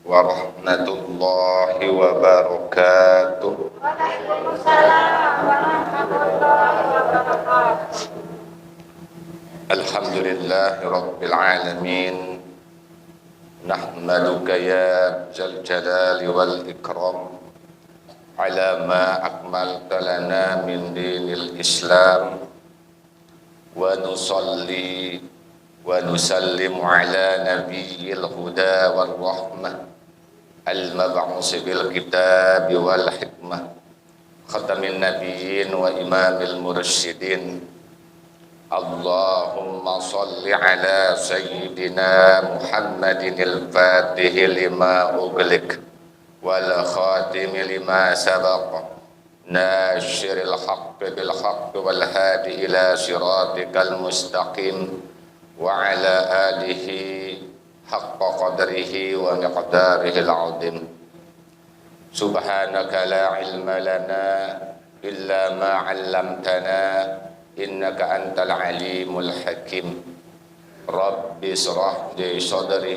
warahmatullahi wabarakatuh. Waalaikumsalam warahmatullahi wabarakatuh. Alhamdulillahi rabbil alamin. Nahmaduka ya zal jalali wal ikram ala ma akmalta lana min dinil Islam, wa nusalli wa nusallimu ala nabiyyil huda wal rahmah al-mab'us bil kitab wal hikmah khatamin nabiyyin wa imamil mursyidin. Allahumma salli ala sayyidina Muhammadin al-fatihi lima ughliq wal khatimi lima sabaq nasyiril haqqi bil haqqi wal hadi ila siratikal mustaqim wa ala alihi haqqa qadrihi wa miqdarihil azim. Subhanaka la ilma lana illa ma 'allamtana innaka antal alimul hakim. Rabbi shrah li sadri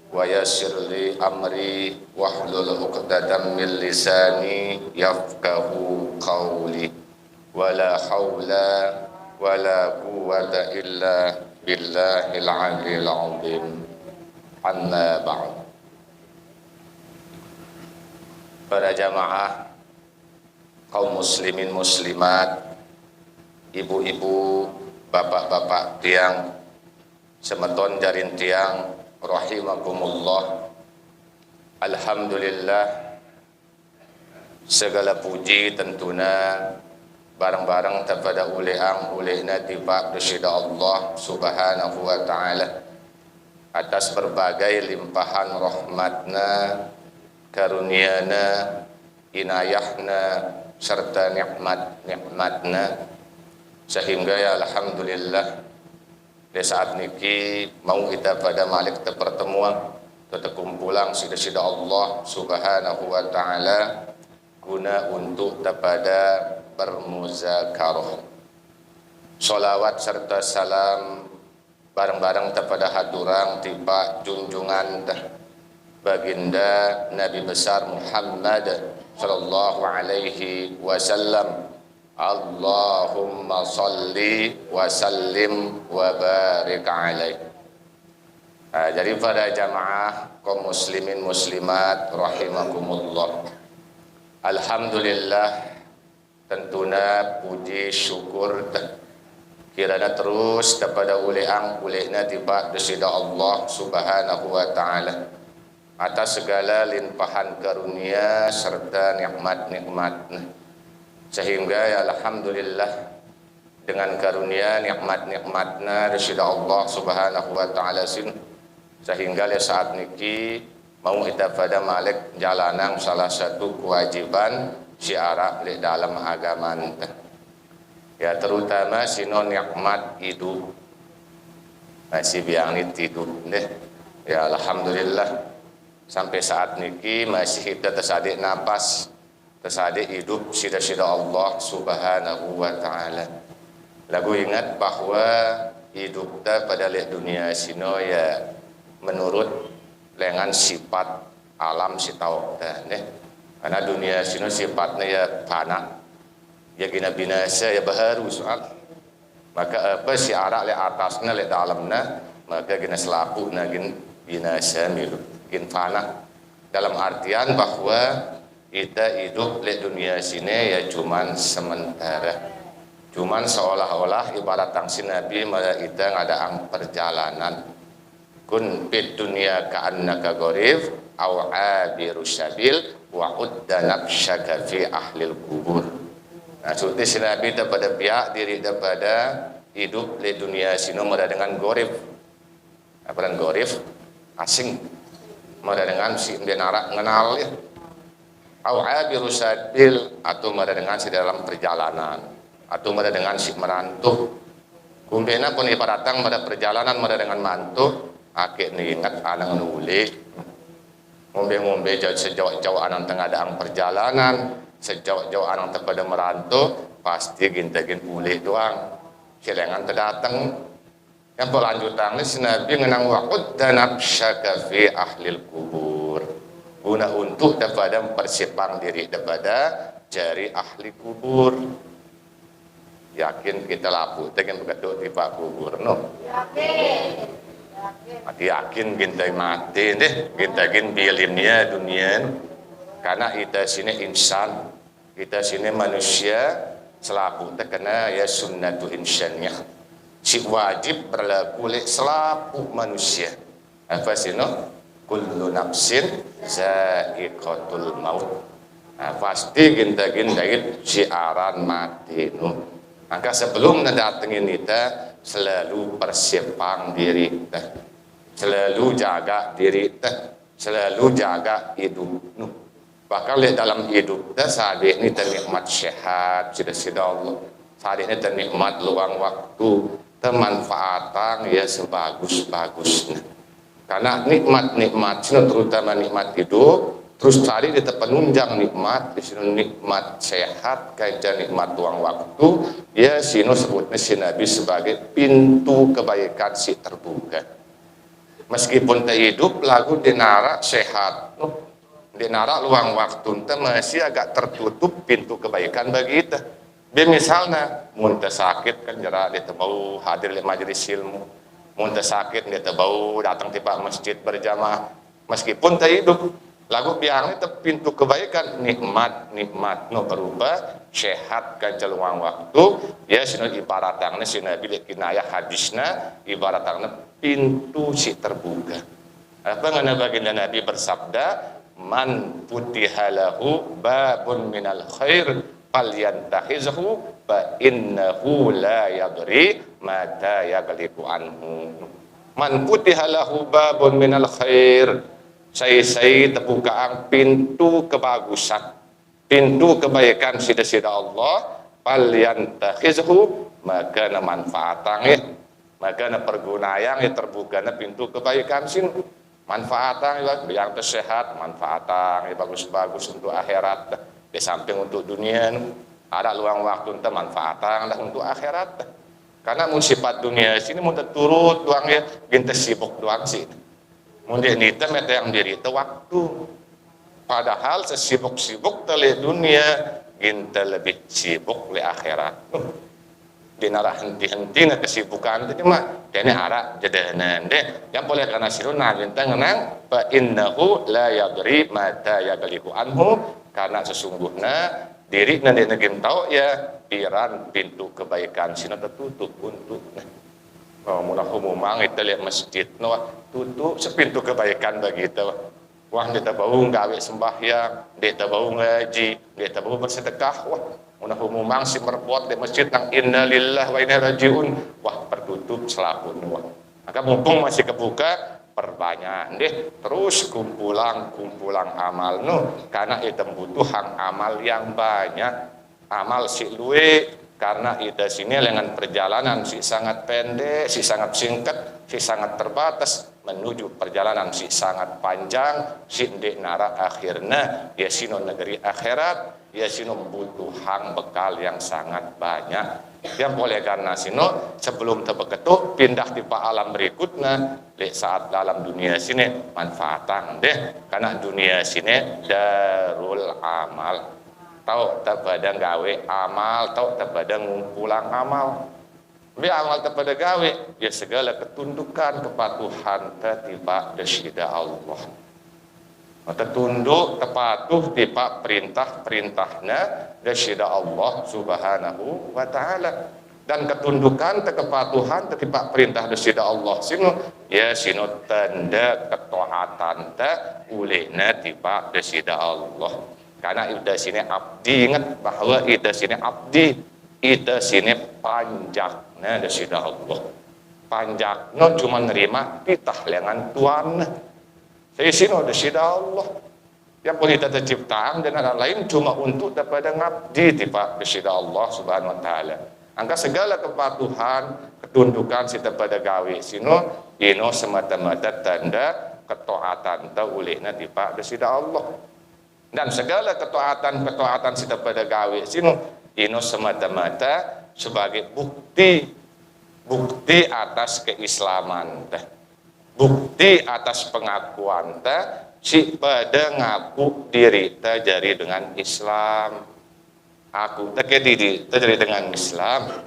wa yassir li amri wahlul 'uqdatam min lisani yafqahu qawli. Wala haula wala quwwata illa billahil aliyil azim. Amma ba'd. Para jamaah kaum muslimin muslimat, ibu-ibu, bapak-bapak tiang, semeton jarin tiang, rahimakumullah. Alhamdulillah, segala puji tentunya bareng-bareng kepada uleang ulehna tiba bersida Allah subhanahu wa ta'ala atas berbagai limpahan rahmatna, karuniana, inayahna, serta nikmat-nikmatna, sehingga ya alhamdulillah di saat niki mau kita pada malik pertemuan kumpulan sida-sida Allah subhanahu wa ta'ala guna untuk kepada bermuzakarah. Salawat serta salam bareng-bareng kepada haturang tiba junjungan baginda Nabi besar Muhammad sallallahu alaihi wasallam. Allahumma salli wa sallim wa barik alaih. Jadi pada jamaah kaum muslimin muslimat rahimakumullah, alhamdulillah tentunya puji syukur kirana terus kepada uleang ulehna tiba desida Allah subhanahu wa ta'ala atas segala limpahan karunia serta nikmat-nikmatna, sehingga ya alhamdulillah dengan karunia nikmat-nikmatna desida Allah subhanahu wa ta'ala sehingga le saat niki mau kita pada malik jalanang salah satu kewajiban syiara di dalam agama ya, terutama sino nikmat hidup masih biang tidur deh ya alhamdulillah sampai saat niki masih kita tersadik napas, tersadik hidup sida-sida Allah subhanahu wa ta'ala. Lagu ingat bahwa hidup kita pada dunia sino ya menurut dengan sifat alam sitau deh, karena dunia sino sifatnya ya fana ya gina binasa ya baharu soal, maka apa si arak le atasnya le dalamnya maka gina selaku na gin binasa milu gin fana, dalam artian bahwa kita hidup le dunia sini ya cuman sementara, cuman seolah-olah ibarat tangsin Nabi maka kita ngadaang perjalanan kun bid dunia ka'annaka gharib aw abiru sabil wa udda nafsaka fi ahlil kubur. Nah, suti Nabi daripada pihak diri daripada hidup di dunia sini mada dengan gorif. Apa dan gorif? Asing. Mada dengan si benara ngenal ya. Au abiru sabil atau mada dengan si dalam perjalanan atau mada dengan si merantau. Kumpena pun ibaratang mada perjalanan mada dengan mantu, akik ni ingat anang nulik. Ngombe-ngombe sejauh-jauh anang tengah daang perjalanan, sejauh-jauh anang terpada merantau, pasti gintagin uli doang. Silengan terdatang. Yang berlanjutan ini Nabi ngenang wa'ud dan nafsyaka fi ahlil kubur. guna untuk daripada mempersiapkan diri daripada jari ahli kubur. Yakin kita lapu dengan begitu di pak kubur no. Yakin. Mati yakin kita mati deh, kita gin bilimnya dunia. Karena kita sini insan, kita sini manusia, selapu terkena ya sunnatu insannya. Si wajib berlaku oleh selapu manusia. Apa sih no? Kullu nafsin za'iqatul maut. Nah, pasti kita siaran mati no. Maka sebelum datengin kita selalu persiapkan diri kita, selalu jaga diri kita, selalu jaga hidup. Bahkan lihat dalam hidup kita saat ini ternikmat sehat, sudah Allah. Saat ini ternikmat luang waktu, termanfaatan ya sebagus-bagusnya. Karena nikmat-nikmat, terutama nikmat hidup, terus cari di penunjang nikmat, di sini nikmat sehat, kayak nikmat luang waktu, ya sini sebutnya si Nabi sebagai pintu kebaikan si terbuka. Meskipun tak hidup, lagu dinara sehat, dinara luang waktu, masih agak tertutup pintu kebaikan bagi kita. Biar misalnya, muntah sakit kan jarak dia bau hadir di majelis ilmu, muntah sakit dia bau datang di masjid berjamaah, meskipun tak hidup. Lagu biang itu pintu kebaikan nikmat no berubah sehat kan celuang waktu ya sino ibaratnya sino bilik kinayah hadisna ibaratnya pintu si terbuka. Apa ngana baginda Nabi bersabda man putihalahu babun minal khair falyantahizhu fa innahu la yadri mata yagliku anhu. Man putihalahu babun minal khair, saya terbukaan pintu kebagusan, pintu kebaikan sida-sida Allah, falyantakhizhu maka na manfaatan maka na pergunaan terbuka na pintu kebaikan sin manfaatan yang tersehat, manfaatan bagus-bagus untuk akhirat, di samping untuk dunia ada luang waktu untuk manfaatan untuk akhirat. Karena mun sifat dunia sini mun turut doang ya, kita sibuk doang sih. Mungkin kita meta yang diri itu waktu. Padahal sesibuk-sibuk tele dunia, kita lebih sibuk le akhirat. Dinara henti-henti na kesibukan itu mah, dene arah jadanan deh. Yang boleh karena siruna kita ngenang, fa innahu la yadri mata yagliku anhu, karena sesungguhnya diri nanti negim tahu ya piran pintu kebaikan sini tertutup untuknya. Mula humumang itu lihat masjid no tutup sepintu kebaikan bagi kita. Wah kita bau gawe sembahyang, kita bau ngaji, kita bau bersedekah. Wah mula humumang si merpot di masjid nang innalillahi wa inna ilaihi rajiun. Wah tertutup selapun wah. Maka mumpung masih kebuka perbanyak deh terus kumpulan amal no karena itu butuhan amal yang banyak, amal si luwe. Karena itu sini dengan perjalanan si sangat pendek, si sangat singkat, si sangat terbatas menuju perjalanan si sangat panjang, si ndek nara akhirnya ya sino negeri akhirat, ya sino butuhan bekal yang sangat banyak. Yang boleh karena sino sebelum terbeketuk pindah di alam berikutnya, di saat dalam dunia sini manfaatan deh, karena dunia sini darul amal. Tahu terpada gawe amal, tahu terpada ngumpulan amal. Biar amal terpada gawe, ya segala ketundukan kepatuhan tertiba desida Allah. Tertunduk terpatuh tiba perintah-perintahnya desida Allah Subhanahu wa taala. Dan ketundukan kepatuhan tertiba perintah desida Allah sino ya sino tanda ketaatan ta ulehna tiba desida Allah. Karena ida sini abdi, ingat bahwa ida sini abdi, ida sini panjaknya desida Allah. Panjaknya cuma nerima titah lengan Tuhan. Saya sini desida Allah. Yang pun kita terciptaan dan ada lain cuma untuk daripada ngabdi tiba desida Allah Subhanahu wa taala. Angka segala kepatuhan, ketundukan kita pada gawe sino ino semata-mata tanda ketaatan ta ulehna tiba desida Allah. Dan segala ketaatan kita pada gawe sino ino semata-mata sebagai bukti atas keislaman teh, bukti atas pengakuan teh si pada ngaku diri tajari dengan Islam. Aku tak diri tajari dengan Islam.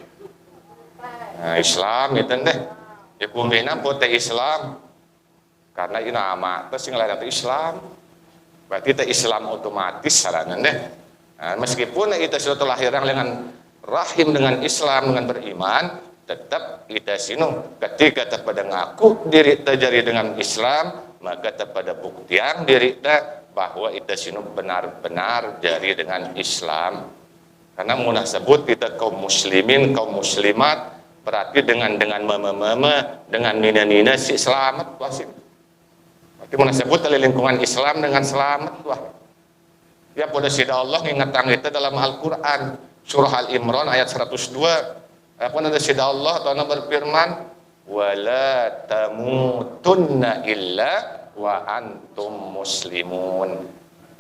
Nah, Islam itu deh. Ya kumena pote Islam. Karena ini nama itu sing lain Islam. Berarti itu Islam otomatis saranan deh. Nah, meskipun kita sudah lahir dengan rahim dengan Islam dengan beriman, tetap kita sinu ketika terpada ngaku diri tajari dengan Islam, maka terpada buktian diri ta bahwa kita sinu benar-benar jari dengan Islam. Karena munah sebut kita kaum muslimin, kaum muslimat, berarti dengan mama dengan nina si selamat wasit. Berarti munah sebut dari lingkungan Islam dengan selamat wah. Ya pada sida Allah ingatang kita dalam Al-Qur'an surah Al-Imran ayat 102. Apa nada sida Allah Ta'ala berfirman, wala tamutunna illa wa antum muslimun.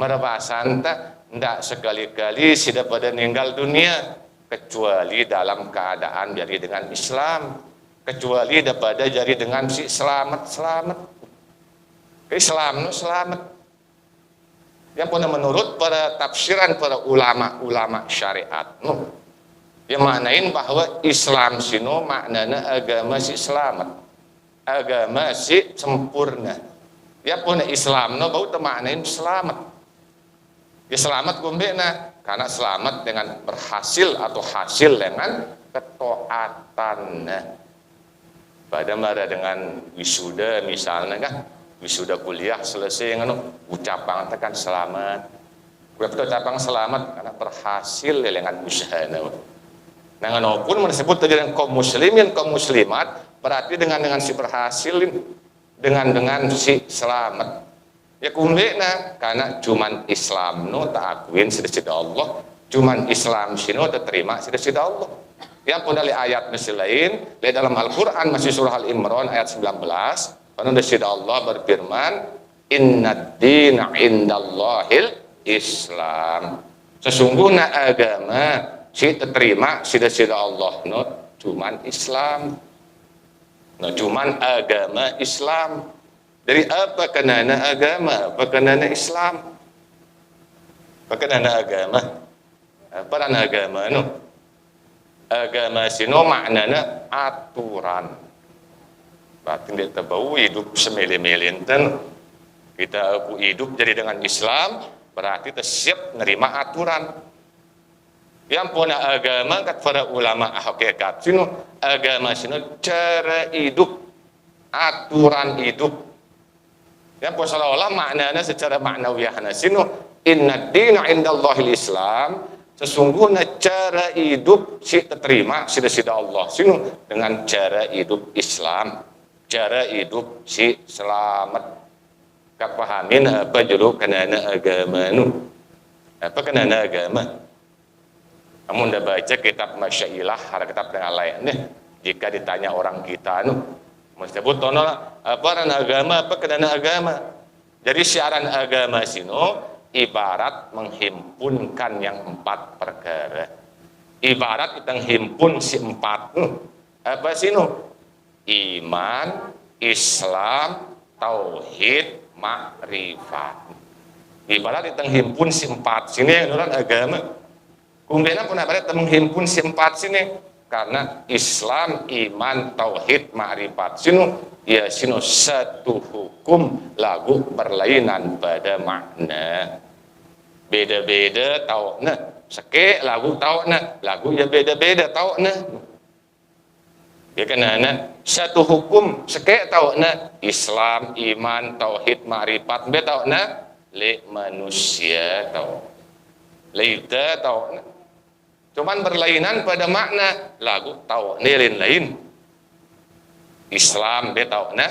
Merbahasan tak ndak sekali-kali sida pada meninggal dunia kecuali dalam keadaan jari dengan Islam, kecuali daripada jari dengan si selamat. Islam selamat. Yang pun menurut para tafsiran para ulama syariat yang maknain bahwa Islam sino maknanya agama si selamat, agama si sempurna. Ya pun Islam bau maknain selamat. Ya selamat kumbena karena selamat dengan berhasil atau hasil dengan ketaatan. Pada mara dengan wisuda misalnya kan, wisuda kuliah selesai ngono ucapan tekan selamat. Ucapan selamat karena berhasil dengan usahana. Nah ngono pun disebut dengan kaum muslimin, kaum muslimat, berarti dengan si berhasil dengan si selamat. Ya kumbena karena cuman Islam tak akuin sedesida Allah, cuman Islam sino terima sedesida Allah. Yang pun dari ayat masih lain, dalam Al-Qur'an masih surah Al-Imran ayat 19. Karena sida Allah berfirman, innad dina indallahil Islam. Sesungguhnya agama si terima sida Allah cuman Islam. Cuman agama Islam. Dari apa kenana agama? Apa kenana Islam? Apa kenana agama? Apa kenana agama Agama sino maknanya aturan. Berarti kita bau hidup semele-mele kita aku hidup jadi dengan Islam berarti kita siap nerima aturan. Yang punya agama kat para ulama hakikat sino agama sino cara hidup, aturan hidup. Yang pun seolah-olah maknanya secara maknawiyah sino inna dina indallahil Islam. Sesungguhnya cara hidup si terima sida Allah sino dengan cara hidup Islam. Cara hidup si selamat. Kapahamin apa julu kenana agama apa kenana agama. Kamu dah baca kitab Masyailah, ada kitab yang lain jika ditanya orang kita sebut apa agama, apa kenana agama. Jadi siaran agama sino ibarat menghimpunkan yang 4 perkara. Ibarat kita menghimpun si 4 apa sino? Iman, Islam, tauhid, makrifat. Ibarat kita menghimpun si 4 sini yang orang agama. Kemudian pun ada kita menghimpun si 4 sini karena Islam, iman, tauhid, makrifat sini ya sino satu hukum lagu berlainan pada makna. Beda-beda taukna. Seke lagu taukna, lagu ya beda-beda taukna. Ya kenana satu hukum seke taukna Islam, iman, tauhid, makrifat be taukna le manusia tau. Leita taukna. Cuman berlainan pada makna lagu taukna lain. Islam be taukna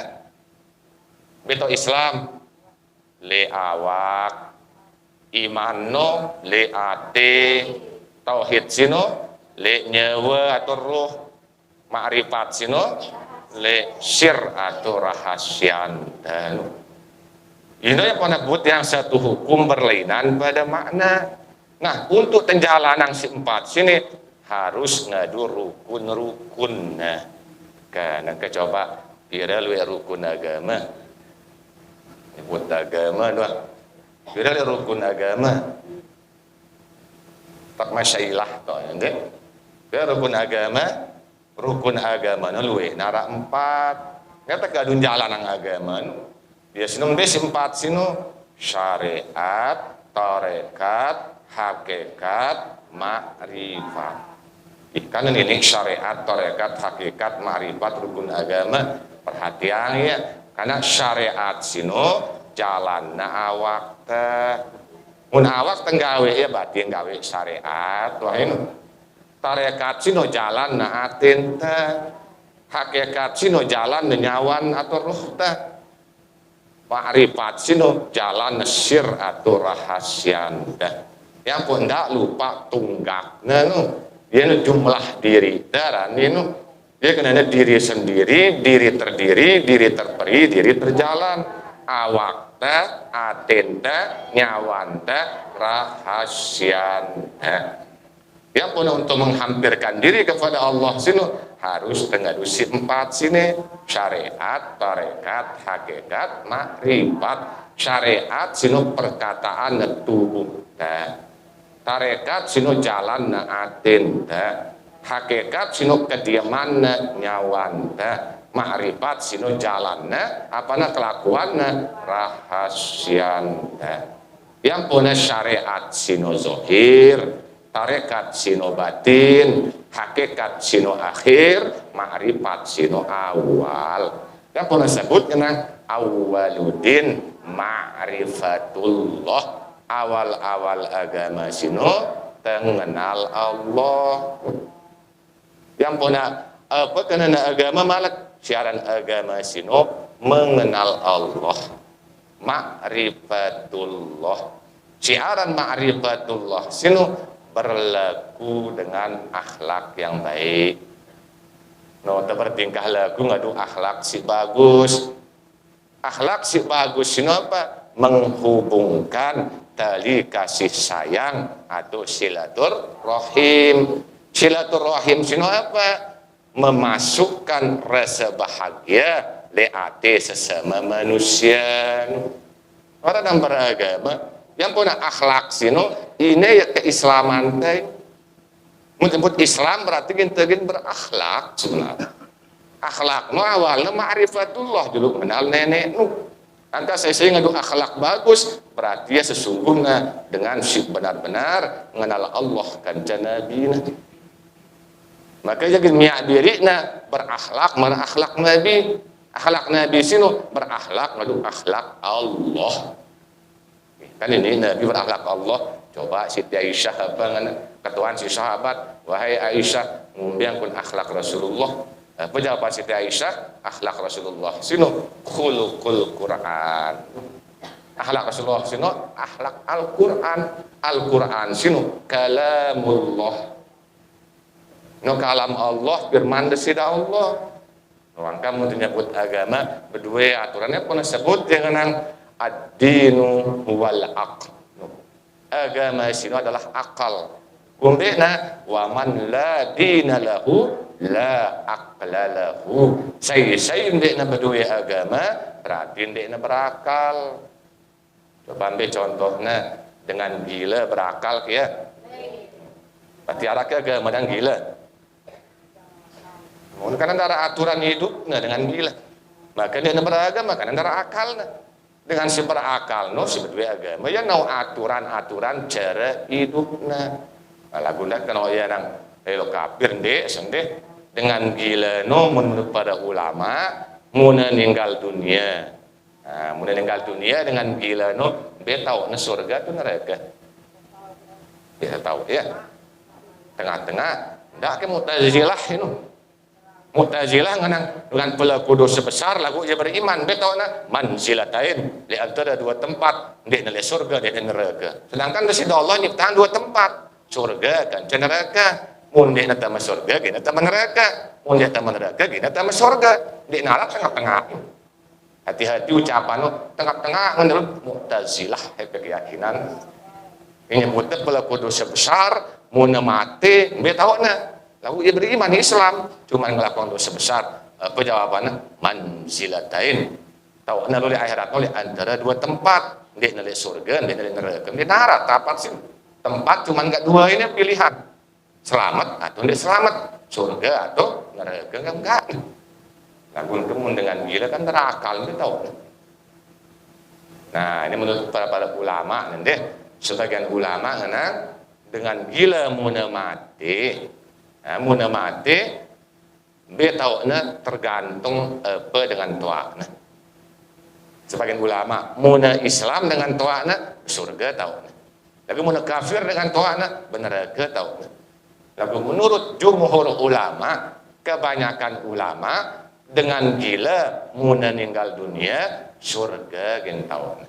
be tau Islam le awak, iman le ate, tauhid sino le nyawa atau roh, makrifat sino le sir atau rahasian dan ini yang penebut yang satu hukum berlainan pada makna. Nah untuk tenjalanan si 4 sini harus ngadu rukun-rukun. Nah karena coba kira lu rukun agama Nyebut agama doang. Kira rukun agama. Tak masyailah toh nanti. Kira rukun agama luwe nara 4. Kata kadun jalan ang agama. Dia sinung des 4 sino syariat, tarekat, hakikat, makrifat. Karena ini syariat, tarekat, hakikat, makrifat, rukun agama. Perhatian ya, karena syariat sino jalan na awak teh. Mun awak tenggawe ya batin gawe syariat wah ini. Tarekat sino jalan na atin teh. Hakikat sino jalan na nyawan atau ruh teh. Makrifat sino jalan na sir atau rahasian teh. Yang pun ndak lupa tunggakna nu. Dia jumlah diri daran ini dia kena diri sendiri, diri terdiri, diri terperi, diri terjalan. Awak teh, atin teh, nyawan teh, rahasian teh. Yang pun untuk menghampirkan diri kepada Allah sini harus tengadusi 4 sini syariat, tarekat, hakikat, makrifat. Syariat sini perkataan tubuh teh. Tarekat sino jalan na atin teh, hakikat sino kediaman na nyawan teh, makrifat sino jalan na apa na kelakuan na rahasian teh. Yang punya syariat sino zohir, tarekat sino batin, hakikat sino akhir, makrifat sino awal. Yang punya sebut kena awaludin ma'rifatullah. Awal-awal agama sino mengenal Allah. Yang punya apa kena agama malak siaran agama sino mengenal Allah. Ma'rifatullah. Siaran ma'rifatullah sino berlaku dengan akhlak yang baik. No, bertingkah laku ngadu akhlak si bagus. Akhlak si bagus sino apa? Menghubungkan tali kasih sayang atau silaturahim. Silaturahim sino apa? Memasukkan rasa bahagia di hati sesama manusia. Orang yang beragama yang punya akhlak sino ini ya keislaman teh. Menyebut Islam berarti kita berakhlak sebenarnya. Akhlak no awalnya ma'rifatullah dulu kenal nenek nu. Angka saya ngadu akhlak bagus berarti ya sesungguhnya dengan si benar-benar mengenal Allah kan Nabi. Maka jadi miak dirina berakhlak mana akhlak Nabi. Akhlak Nabi sino berakhlak ngadu akhlak Allah. Kan ini Nabi berakhlak Allah. Coba Siti Aisyah apa ketuaan si sahabat, wahai Aisyah, ngumbiang pun akhlak Rasulullah. Apa jawaban Siti Aisyah? Akhlak Rasulullah sino khuluqul Quran. Akhlak Rasulullah sino akhlak Al-Quran. Al-Quran sino kalamullah. No kalam Allah firman desida Allah. Orang kamu menyebut agama berdua aturannya pun disebut dengan ad-dinu wal aql. Agama sino adalah akal. Kumbena wa man la dina lahu la aqla lahu. Saya ndekna berdua agama berarti ndekna berakal. Coba ambil contohnya dengan gila berakal ya. Berarti arah ke agama dan gila. Karena ada aturan hidupnya dengan gila. Maka dia beragama karena ada akalnya. Dengan si berakal no si berdua agama ya no aturan-aturan cara hidupnya. Lagu ndak kena ya nang lo kafir ndek sendeh dengan gila no menurut para ulama meninggal dunia. Nah, meninggal dunia dengan gila no be tahu na surga tu neraka. Ya tahu ya. Tengah-tengah ndak ke Mu'tazilah itu. Mu'tazilah dengan pelaku dosa besar lagu dia beriman be tahu na manzilatain di antara dua tempat ndek na surga ndek neraka. Sedangkan di sisi Allah nyiptaan dua tempat. Surga dan neraka. Mun dia nata surga, gina ta neraka. Mun dia ta neraka, gina ta surga. Di neraka tengah-tengah. Hati-hati ucapan tengah-tengah menurut Mu'tazilah keyakinan. Ini mutlak pelaku dosa besar, mun mati, be tahu na. Lalu dia beriman Islam, cuma ngelakukan dosa besar. Apa jawabannya? Manzilatain. tahu naluli akhirat oleh antara dua tempat, ndek nalih surga, ndek nalih neraka. Ndek narat tapat sih. Tempat cuman enggak dua ini pilihan. Selamat atau ndek selamat, surga atau neraka enggak. Lagu itu dengan gila kan terakal kita tahu. Nah, ini menurut para ulama nanti sebagian ulama dengan gila muna mati. Nah, muna mati betaunya tergantung apa dengan tuakna. Sebagian ulama muna Islam dengan tuakna surga tahu. Tapi muna kafir dengan tuakna neraka tahu. Lalu menurut jumhur ulama, kebanyakan ulama dengan gila muna ninggal dunia surga gen tahu.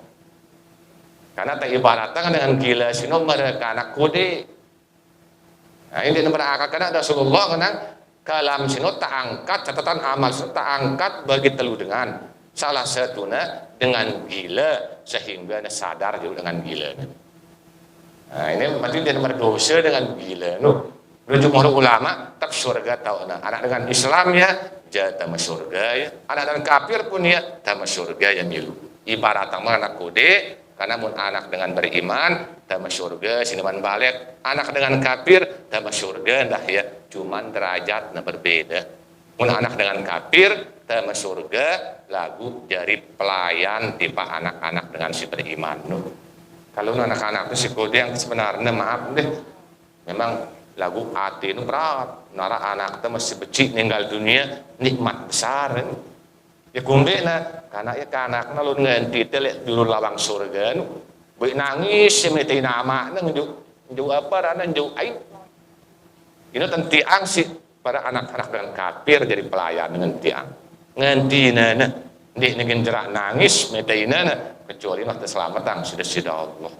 Karena tak ibaratkan dengan gila sino mereka anak kode. Nah, ini mereka karena Rasulullah kena kalam sino tak angkat catatan amal sino tak angkat bagi telu dengan salah satunya dengan gila sehingga sadar juga dengan gila. Nah, ini berarti dia berdosa dengan gila. Jumhur ulama tak surga tahu. Nah, anak dengan Islam ya jatah surga ya. Anak dengan kafir pun ya tama surga ya milu. Ibarat anak kode karena mun anak dengan beriman tama surga sinuman balik. Anak dengan kafir tama surga dah ya. Cuman derajatnya berbeda. Mun anak dengan kafir tama surga lagu jadi pelayan tipe anak-anak dengan si beriman. Kalau anak-anak itu si kode yang sebenarnya maaf deh. Memang lagu hati itu berat. Nara anak itu masih becik ninggal dunia nikmat besar. Ya kumbe na karena ya anak na lu nganti telek dulu lawang surga nu. Baik nangis semete nama na nju apa rana nju aib. Ini tentiang sih para anak-anak dengan kafir jadi pelayan dengan tiang. Nganti na ndik ningin jerak nangis mete na kecuali mah keselamatan sudah Allah.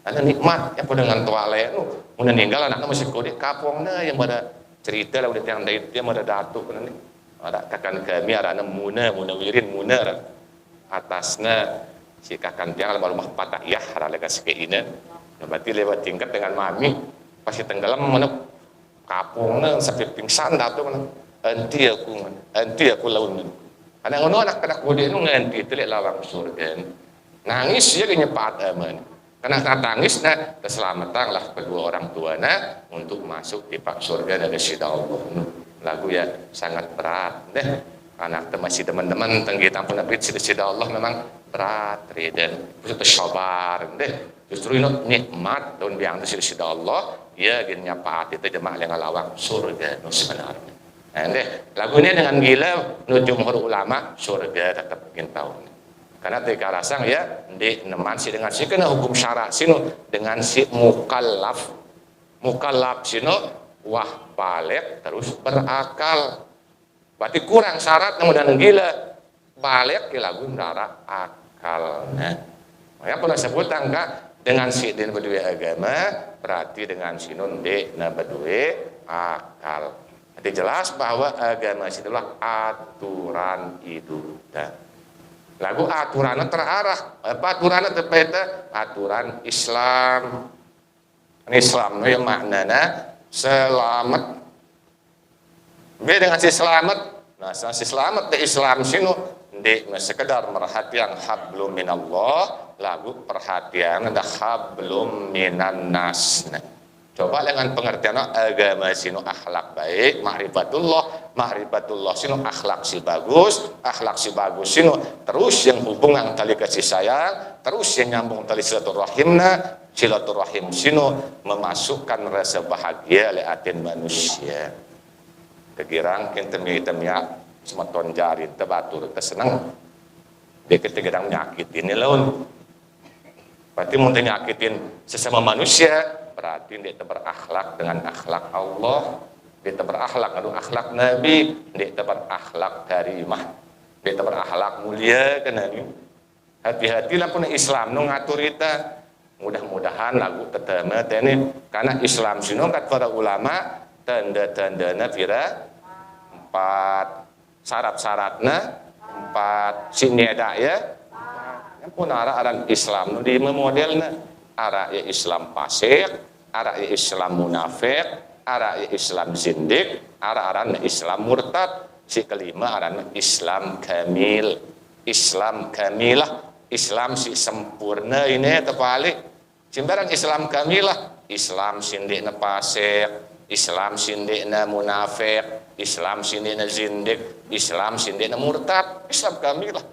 Ada nikmat yang dengan tuale nu mun ninggal anaknya masih kode kapongna yang pada cerita lah udah tiang dari dia pada datuk nih ada kakan kami ada muna wirin muna atasnya si kakan tiang lah rumah patah ya ada lega sekeina berarti lewat tingkat dengan mami pasti tenggelam mana kapongna sampai pingsan datuk mana anti aku laun ada ngono anak kode nu nganti telek lawang surga nangis ya nyepat aman. Karena tangis nah keselamatan lah kedua orang tuanya untuk masuk di pak surga dari sida Allah. Lagu ya sangat berat deh. Anak masih teman-teman tenggi tampun nabi sida Allah memang berat dan itu sabar deh. Justru ini nikmat daun biang dari sida Allah ya gini apa itu jemaah yang ngalawang surga sebenarnya. Nah deh lagu ini dengan gila jumhur ulama surga tetap ingin tahu. Karena teka rasang ya di neman si dengan si kena hukum syarak sino dengan si mukallaf sino wah balik terus berakal berarti kurang syarat kemudian gila balik ke lagu ndara akal nah makanya pernah sebut enggak dengan si din berdua agama berarti dengan sinun de na berdua akal jadi jelas bahwa agama itulah aturan hidup lagu aturannya terarah apa aturannya terpeta aturan Islam yang maknanya selamat beda dengan si selamat nah si selamat di Islam sini di sekedar merhatian hablum minallah lagu perhatian ada hablum minan nas coba dengan pengertian agama sinu akhlak baik ma'rifatullah sinu akhlak si bagus sinu terus yang hubungan tali kasih sayang terus yang nyambung tali silaturahim sinu memasukkan rasa bahagia oleh hati manusia kegirang kentemnya semeton jari tebatur tersenang dia ketika nyakitin ini laun berarti mau nyakitin sesama manusia berarti dia berakhlak dengan akhlak Allah, dia berakhlak dengan akhlak Nabi, dia berakhlak karimah, dia berakhlak mulia kan Nabi. Hati-hatilah pun Islam nu ngatur kita. Mudah-mudahan lagu tetama ini karena Islam sino kat para ulama tanda-tandana pira 4 syarat-syaratna 4 sineda ya. Yang pun aran Islam nu di modelna ara ya Islam fasik ara ya Islam munafik, ara ya Islam zindik, ara-aran Islam murtad, si kelima aran Islam kamil. Islam kamilah, Islam si sempurna ini terbalik. Sembarang Islam kamilah, Islam sindikna fasik, Islam sindikna munafik, Islam sindikna zindik, Islam sindikna murtad. Islam kamilah,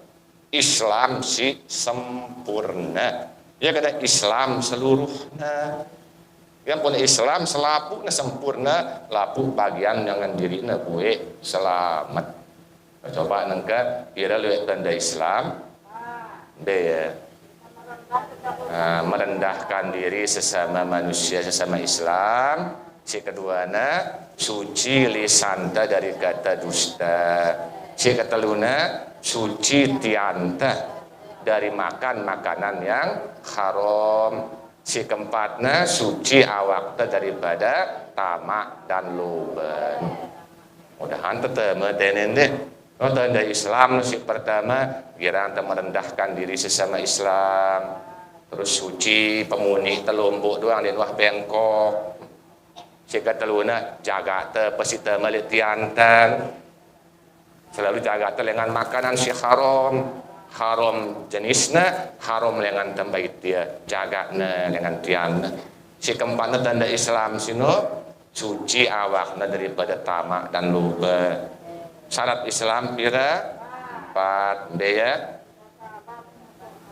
Islam si sempurna. Ya kata Islam seluruhnya. Yang pun Islam selapukna sempurna, lapuk bagian jangan dirina kue selamat. Coba nengka kira lihat tanda Islam dia merendahkan diri sesama manusia, sesama Islam. Si keduana suci lisanta dari kata dusta. Si keteluna suci tianta dari makan makanan yang haram. Si keempatnya suci awakta daripada tamak dan loban. Mudahan tetema tenen deh. Oh, tanda Islam si pertama kira merendahkan diri sesama Islam, terus suci pemuni telombok doang di luar bengkok. Si keteluna jaga te pesita melitiantan, selalu jaga te dengan makanan si haram jenisnya, haram dengan tambah dia jaga ne dengan tiana. Si keempatnya tanda Islam sino suci awakna daripada tamak dan luba. Syarat Islam pira 4 dia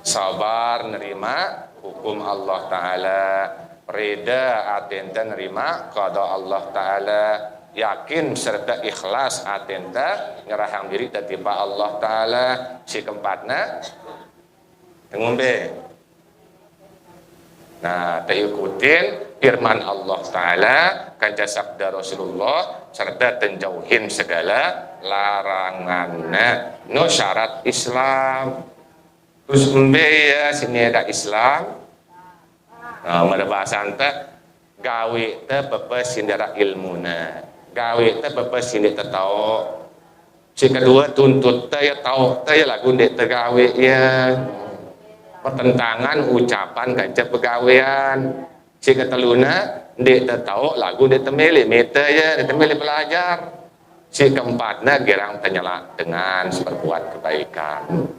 sabar nerima hukum Allah Ta'ala, reda atenta nerima qada Allah Ta'ala, yakin serta ikhlas atenta nyerahang diri tatiba Allah Ta'ala. Si keempatnya ngombe. Nah, ikutin firman Allah Ta'ala, kaja sabda Rasulullah, serta tenjauhin segala larangannya. No syarat Islam. Terus ya sini ada Islam. Nah, pada bahasa anta gawe te pepes sindara ilmuna. Gawe te pepes sindara tau. Si kedua tuntut te ya tau te ya lagu ndek tegawe ya. Pertentangan ucapan kaca pegawaian. Si keteluna ndek tahu lagu ndek temeli meta ya ndek temeli belajar. Si keempatnya gerang tenyala dengan berbuat kebaikan.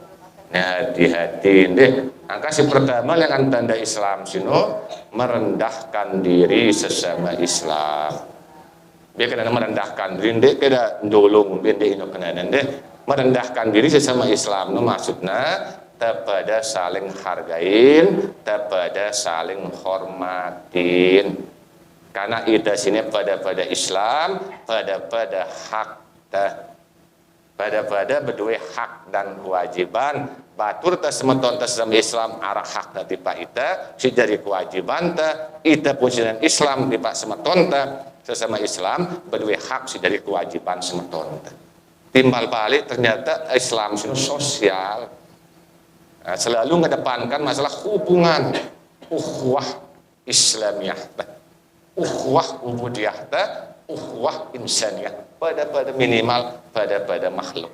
Nah, hati-hati deh. Angka si pertama yang tanda Islam sino merendahkan diri sesama Islam. Dia kena merendahkan diri ndek kena ndolong ndek ino kena ndek merendahkan diri sesama Islam. No maksudnya kepada saling hargain, kepada saling hormatin. Karena kita sini pada Islam, pada hak, pada berdua hak dan kewajiban. Batur ta semeton ta sesama Islam arah hak ta tipa ita, si dari kewajiban ta, ita pun dengan Islam tipa semeton ta sesama Islam berdua hak si dari kewajiban semeton ta. Timbal balik ternyata Islam sini sosial. Nah, selalu mengedepankan masalah hubungan ukhuwah Islamiyah, ukhuwah ubudiyah, ukhuwah insaniyah pada minimal pada makhluk.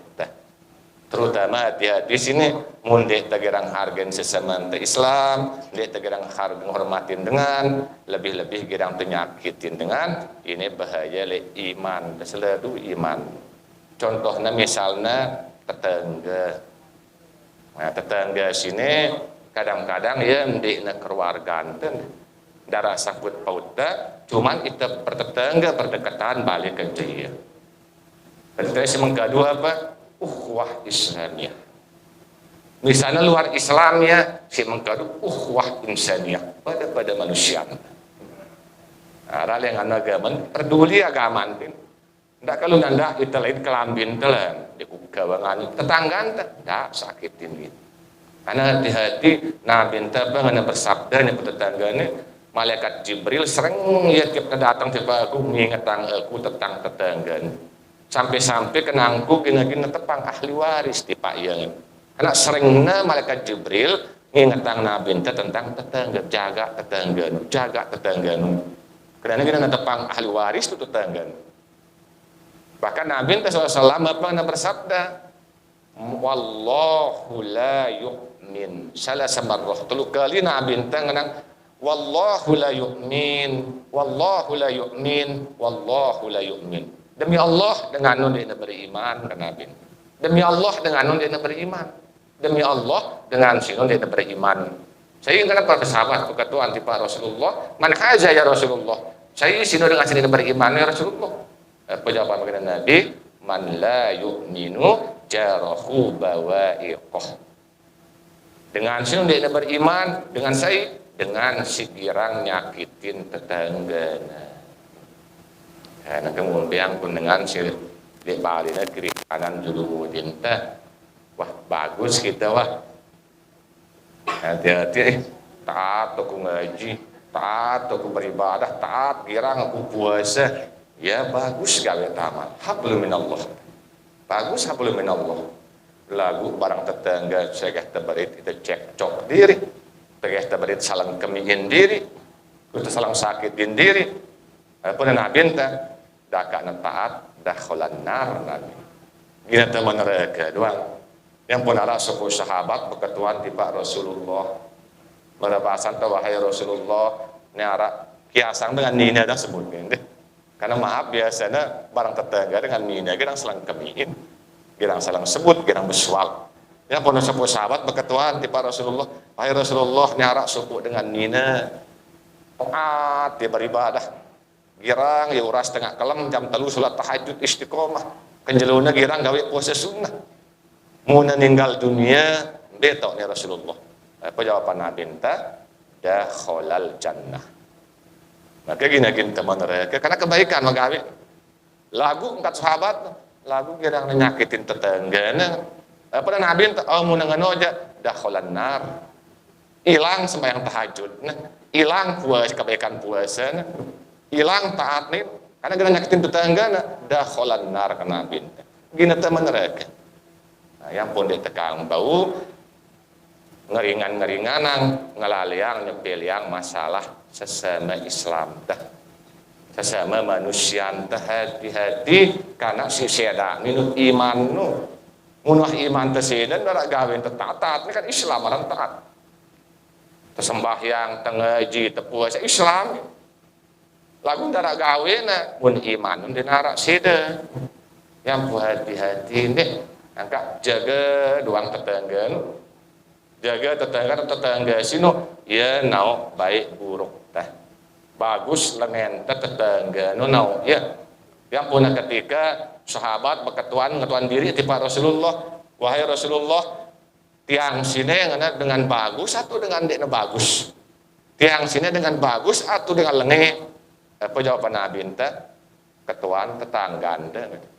Terutama di sini mundek tegerang hargain sesama Islam, mundek tegerang hargain hormatin dengan lebih-lebih gerang penyakitin dengan ini bahaya le iman, selalu iman. Contohnya misalnya tetangga. Nah, tetangga sini kadang-kadang ya ndekna keluargaan darah sakut pauta, cuman itu pertetangga berdekatan balik ke dia. Terus yang kedua apa? Ukhuwah Islamiyah. Misalnya luar Islamnya si mengkadu ukhuwah insaniyah pada manusia. Nah, yang agama peduli agama tin. Ndak kalau nanda itu lain kelambin telan di kawangan tetanggaan tak sakitin gitu. Karena hati-hati Nabi enta bangana bersabda nya tetanggane malaikat Jibril sering ya tiap datang tiap aku mengingatang aku tentang tetanggaan. Sampai-sampai kenangku kena tepang ahli waris di Pak Yang. Karena seringnya malaikat Jibril mengingatang Nabi enta tentang tetangga, jaga tetanggaan. Karena kena tepang ahli waris itu tetanggaan. Bahkan Nabi SAW pernah bersabda, wallahu la yu'min. Salah samarrah 3 kali Nabi ngenang wallahu la yu'min, wallahu la yu'min, wallahu la yu'min. Demi Allah dengan nun dia beriman ke Nabi. Demi Allah dengan nun dia beriman. demi Allah dengan sino dia beriman. Saya ingin para sahabat berkata anti Pak Rasulullah, man haja ya Rasulullah. Saya sino dengan sino beriman ya Rasulullah. Apa jawaban baginda Nabi? Man la yu'minu jarahu bawa'iqah. Dengan sino dia beriman, dengan saya dengan sikirang nyakitin tetanggana. Karena kemudian pun dengan si di Bali kiri kanan judul dinta. Wah bagus kita wah. Hati-hati taat aku ngaji, taat aku beribadah, taat girang aku puasa. Ya bagus gawe tamat. Hablum minallah. Bagus hablum minallah. Lagu barang tetangga saya tebarit itu cekcok diri. Tegeh tebarit salang kemingin diri. Kita salang sakitin diri. Apa Nabi entah dak taat dah kholan nar Nabi. Gina teman neraka doang. Yang pun ada sepuluh sahabat berketuan di Pak Rasulullah berbahasan tu wahai Rasulullah ni ara kiasang dengan nina dah sebutnya deh. Karena maaf biasanya barang tetangga dengan nina kita selang kemiin, kita selang sebut, kita bersual. Yang pun sepuluh sahabat berketuan di Pak Rasulullah, wahai Rasulullah ni ara sebut dengan nina, taat dia beribadah, girang ya uras tengah kelam jam telu salat tahajud istiqomah, kenjeluna girang gawe puasa sunnah. Muna ninggal dunia betok ni Rasulullah. Apa jawaban Nabi entah? Dakhalal jannah. Maka gini teman mereka karena kebaikan magawe. Lagu empat sahabat, lagu kira nyakitin tetanggana. Apa Nabi entah? Oh muna nganoja dakhalan nar. Hilang sembahyang tahajud. Nah, hilang puasa kebaikan puasa. Hilang taat nih karena kira nyakitin tetanggana dakhalan nar ke Nabi entah. Gini teman mereka. Nah, yang pun ditekang bau ngeringan-ngeringanan ngelaliang nyepiliang masalah sesama Islam dah sesama manusia dah hati-hati karena si seda minut iman nu munah iman tesiden darak gawin taat ini kan Islam orang taat tersembahyang tengaji tepuasa Islam lagu darak gawin mun iman nun dinarak seda yang hati-hati nih angkat jaga doang tetangga jaga tetangga sino ya nau baik buruk tah bagus lengan tetangga nau ya yang pun ketika sahabat berketuan diri di Pak Rasulullah wahai Rasulullah tiang sini dengan bagus atau dengan dekna bagus tiang sini dengan bagus atau dengan lengan apa jawaban Nabi entah ketuan tetangga anda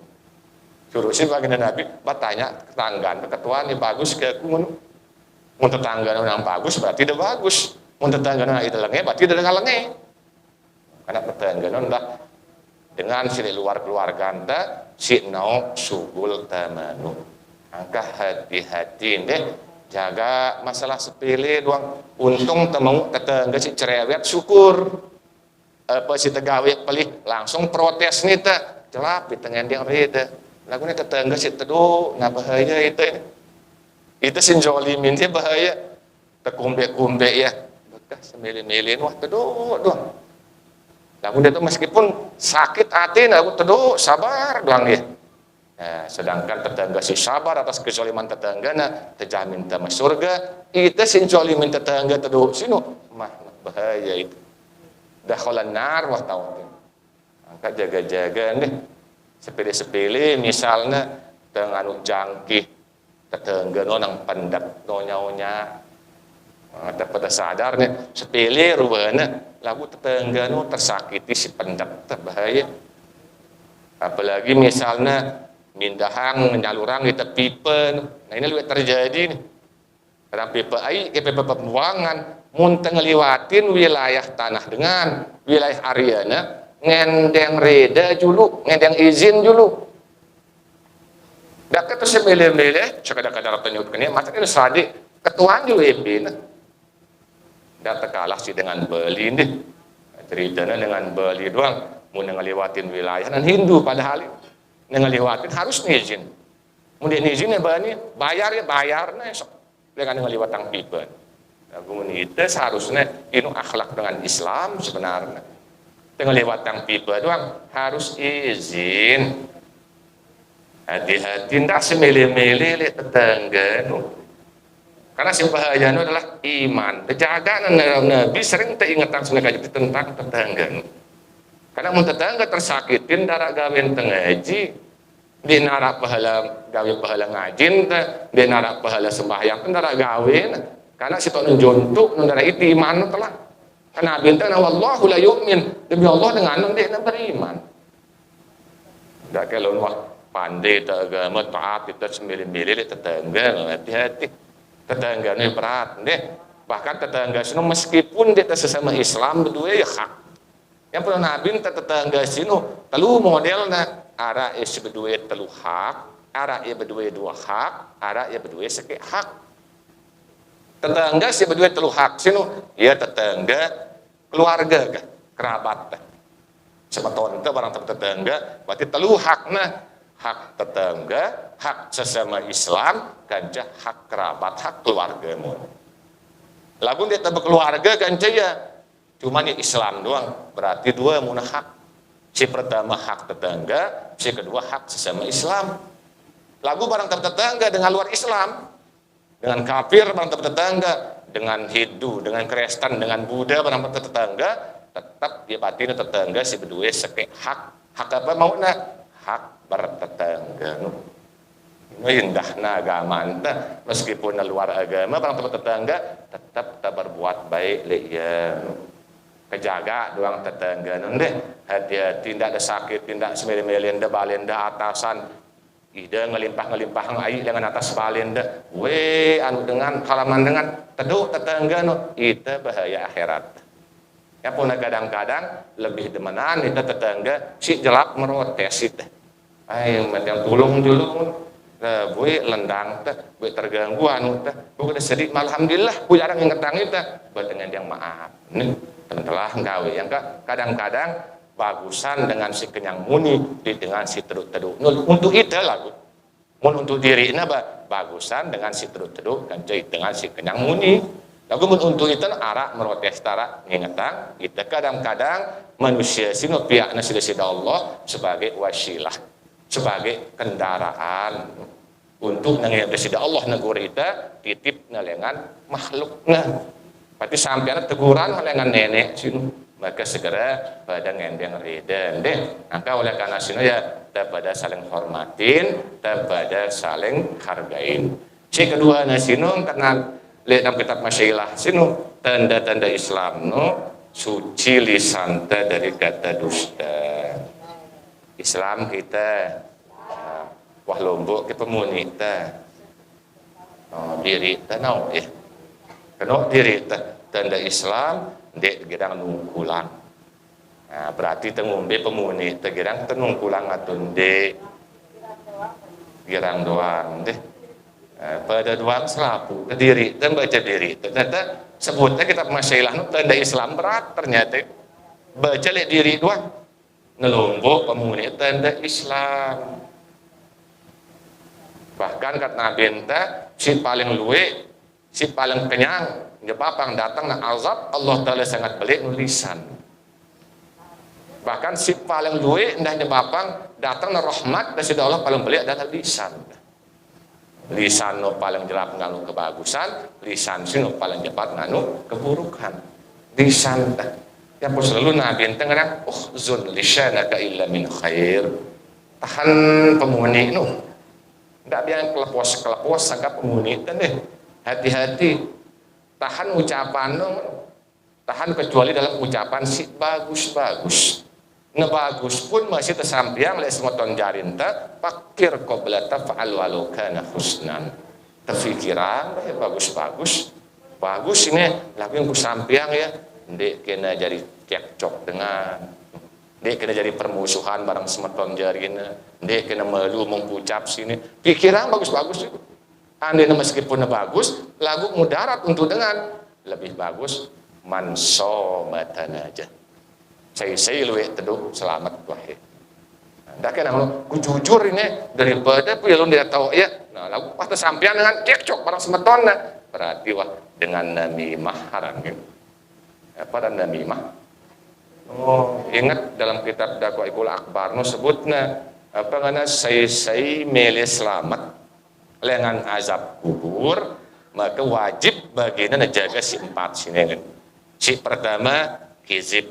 suruh si baginda Nabi bertanya tetangga ketua ini bagus ke aku mun tetangga yang bagus berarti tidak bagus mun tetangga yang itu lenge berarti tidak lenge karena tetangga dah dengan si luar keluarga anda si nau subul tamanu angka hati-hati deh jaga masalah sepele doang untung temu tetangga si cerewet syukur apa si tegawe pelih langsung protes nih tak celap di tengah dia reda lagu ni tetangga si teduh nggak bahaya itu sinjolimin dia bahaya terkumbe-kumbe ya bekas semili-milin wah teduh doang lagu dia tu meskipun sakit hati lagu teduh sabar doang ya nah, sedangkan tetangga si sabar atas kezaliman tetangga na terjamin tamas surga itu sinjolimin tetangga teduh sino mah bahaya itu dakhalan nar wah tahu angkat jaga-jaga nih sepele-sepele misalnya dengan jangkih tetangga nang pendat nyonya ada pada sadarnya sepele rubahnya lagu tetangga tersakiti si pendat bahaya apalagi misalnya mindahang menyalurang di tepi pen nah ini lebih terjadi nih karena pipa air ke pipa pembuangan muntah ngeliwatin wilayah tanah dengan wilayah areanya ngendeng reda dulu, ngendeng izin dulu. Dak itu semile-mile, sekadar-kadar penyut kene, macam itu sadik ketuaan juga ipin. Dak kalah sih dengan Bali nih. Ceritanya dengan Bali doang, mau ngelewatin wilayah dan Hindu padahal ngelewatin harus izin. Mau izin ya bani, bayar ya bayar nih sok dengan ngelewatang pipa. Komunitas harusnya ini akhlak dengan Islam sebenarnya. Dengan lewat yang pipa doang harus izin hati-hati ndak semele-mele tetangga Karena si bahaya adalah iman. Terjaga Nabi sering teringatkan sebenarnya tentang tetangga. Karena mun tetangga tersakitin darah gawen tengaji, di narak pahala gawe pahala ngajin teh, di narak pahala sembahyang teh darah gawe. Karena si tok njontuk darah itu iman telah. Karena Nabi teh wallahu la yu'min, demi Allah dengan dia beriman. Dak kelon wah pandai tak agama taat kita semilih-milih tetangga, hati-hati. Tetangga ini berat deh, bahkan tetangga sini meskipun dia sesama Islam berdua ya hak yang pernah Nabi tetangga sini telu modelnya arah is berdua telu hak, arah ia berdua dua hak, arah ia berdua sekek hak. Tetangga si berdua telu hak sini ya tetangga keluarga kerabat sebeton itu barang tetangga berarti telu hakna hak tetangga, hak sesama Islam, kanca hak kerabat, hak keluargamu. Lagu dia tak berkeluarga kanca ya, cuma ya Islam doang. Berarti dua muna hak. Si pertama hak tetangga, si kedua hak sesama Islam. Lagu barang tetangga dengan luar Islam, dengan kafir barang tetangga, dengan Hindu, dengan Kristen, dengan Buddha barang tetangga, tetap dia batin tetangga si berdua sekek hak. Hak apa maunya? Hak bertetangga. Indahna agama anta meskipun luar agama barang tetangga tetap tak berbuat baik le ya. Kejaga doang tetangga deh. Hati-hati tidak ada sakit, tidak semili-mili nda balen nda atasan. Ida ngelimpah air dengan atas balen nda. We anu dengan halaman dengan teduh tetangga no itu bahaya akhirat. Ya pun kadang-kadang lebih demenan itu tetangga si jelak merotes itu. Ayo yang tulung gue lendang gue terganggu anu gue udah sedih alhamdulillah gue jarang ingetang itu buat dengan yang maaf ini telah gawe yang kadang-kadang bagusan dengan si kenyang muni dengan si teruk-teruk untuk itu lagu untuk diri ini bagusan dengan si teruk-teruk dan dengan si kenyang muni lagu untuk itu arah merotes tara ingetang itu kadang-kadang manusia sino pihak nasida Allah sebagai wasilah sebagai kendaraan untuk nangis Allah negur kita titip nalengan makhluknya berarti sampai teguran nalengan nenek sini maka segera pada ngendeng reden deh maka oleh karena sini ya pada saling hormatin pada saling hargain si kedua nasinung karena lihat dalam kitab masyailah sinu tanda-tanda Islam no suci lisan dari kata dusta Islam kita wah lombok ke pemuni kita diri kita no ya kena diri kita tanda Islam dek gedang nungkulang berarti tengumbe pemuni tegirang tenungkulang atun dek girang doang deh pada doang selapu ke diri dan baca diri ternyata sebutnya kitab masyailah no tanda Islam berat ternyata baca lihat diri doang nelombok pemuni tanda Islam bahkan kata Nabi enta si paling luwe si paling kenyang nyebabang datang na azab Allah Ta'ala sangat belik nulisan bahkan si paling luwe ndah nyebabang datang na rahmat dan si Allah paling belik adalah lisan lisan no paling jelap nganu kebagusan lisan si no paling cepat nganu keburukan lisan yang pun selalu Nabi ente ngadang zun lisanaka illa min khair tahan pemuni nu ndak biang kelepos sangka pemuni deh hati-hati tahan ucapan nu tahan kecuali dalam ucapan si bagus ngebagus pun masih tersampiang oleh semua tonjarin ta fakir qabla taf'al walau kana husnan terfikiran bagus ini lagu yang kusampiang ya dek kena jadi cekcok dengan dek kena jadi permusuhan barang semeton jarina dek kena malu mengucap sini pikiran bagus itu andai meskipun bagus lagu mudarat untuk dengan lebih bagus mansomatan aja saya luwe teduh selamat wahai ndak kena ku jujur ini daripada pilun dia tahu ya nah lagu pas sampean dengan cekcok barang semeton berarti wah dengan namimah haram gitu pada namimah. Ingat dalam kitab Daqaiqul Akbar no sebutna apa ngana saya milih selamat lengan azab kubur maka wajib baginya menjaga si 4 sini kan. Si pertama kizib,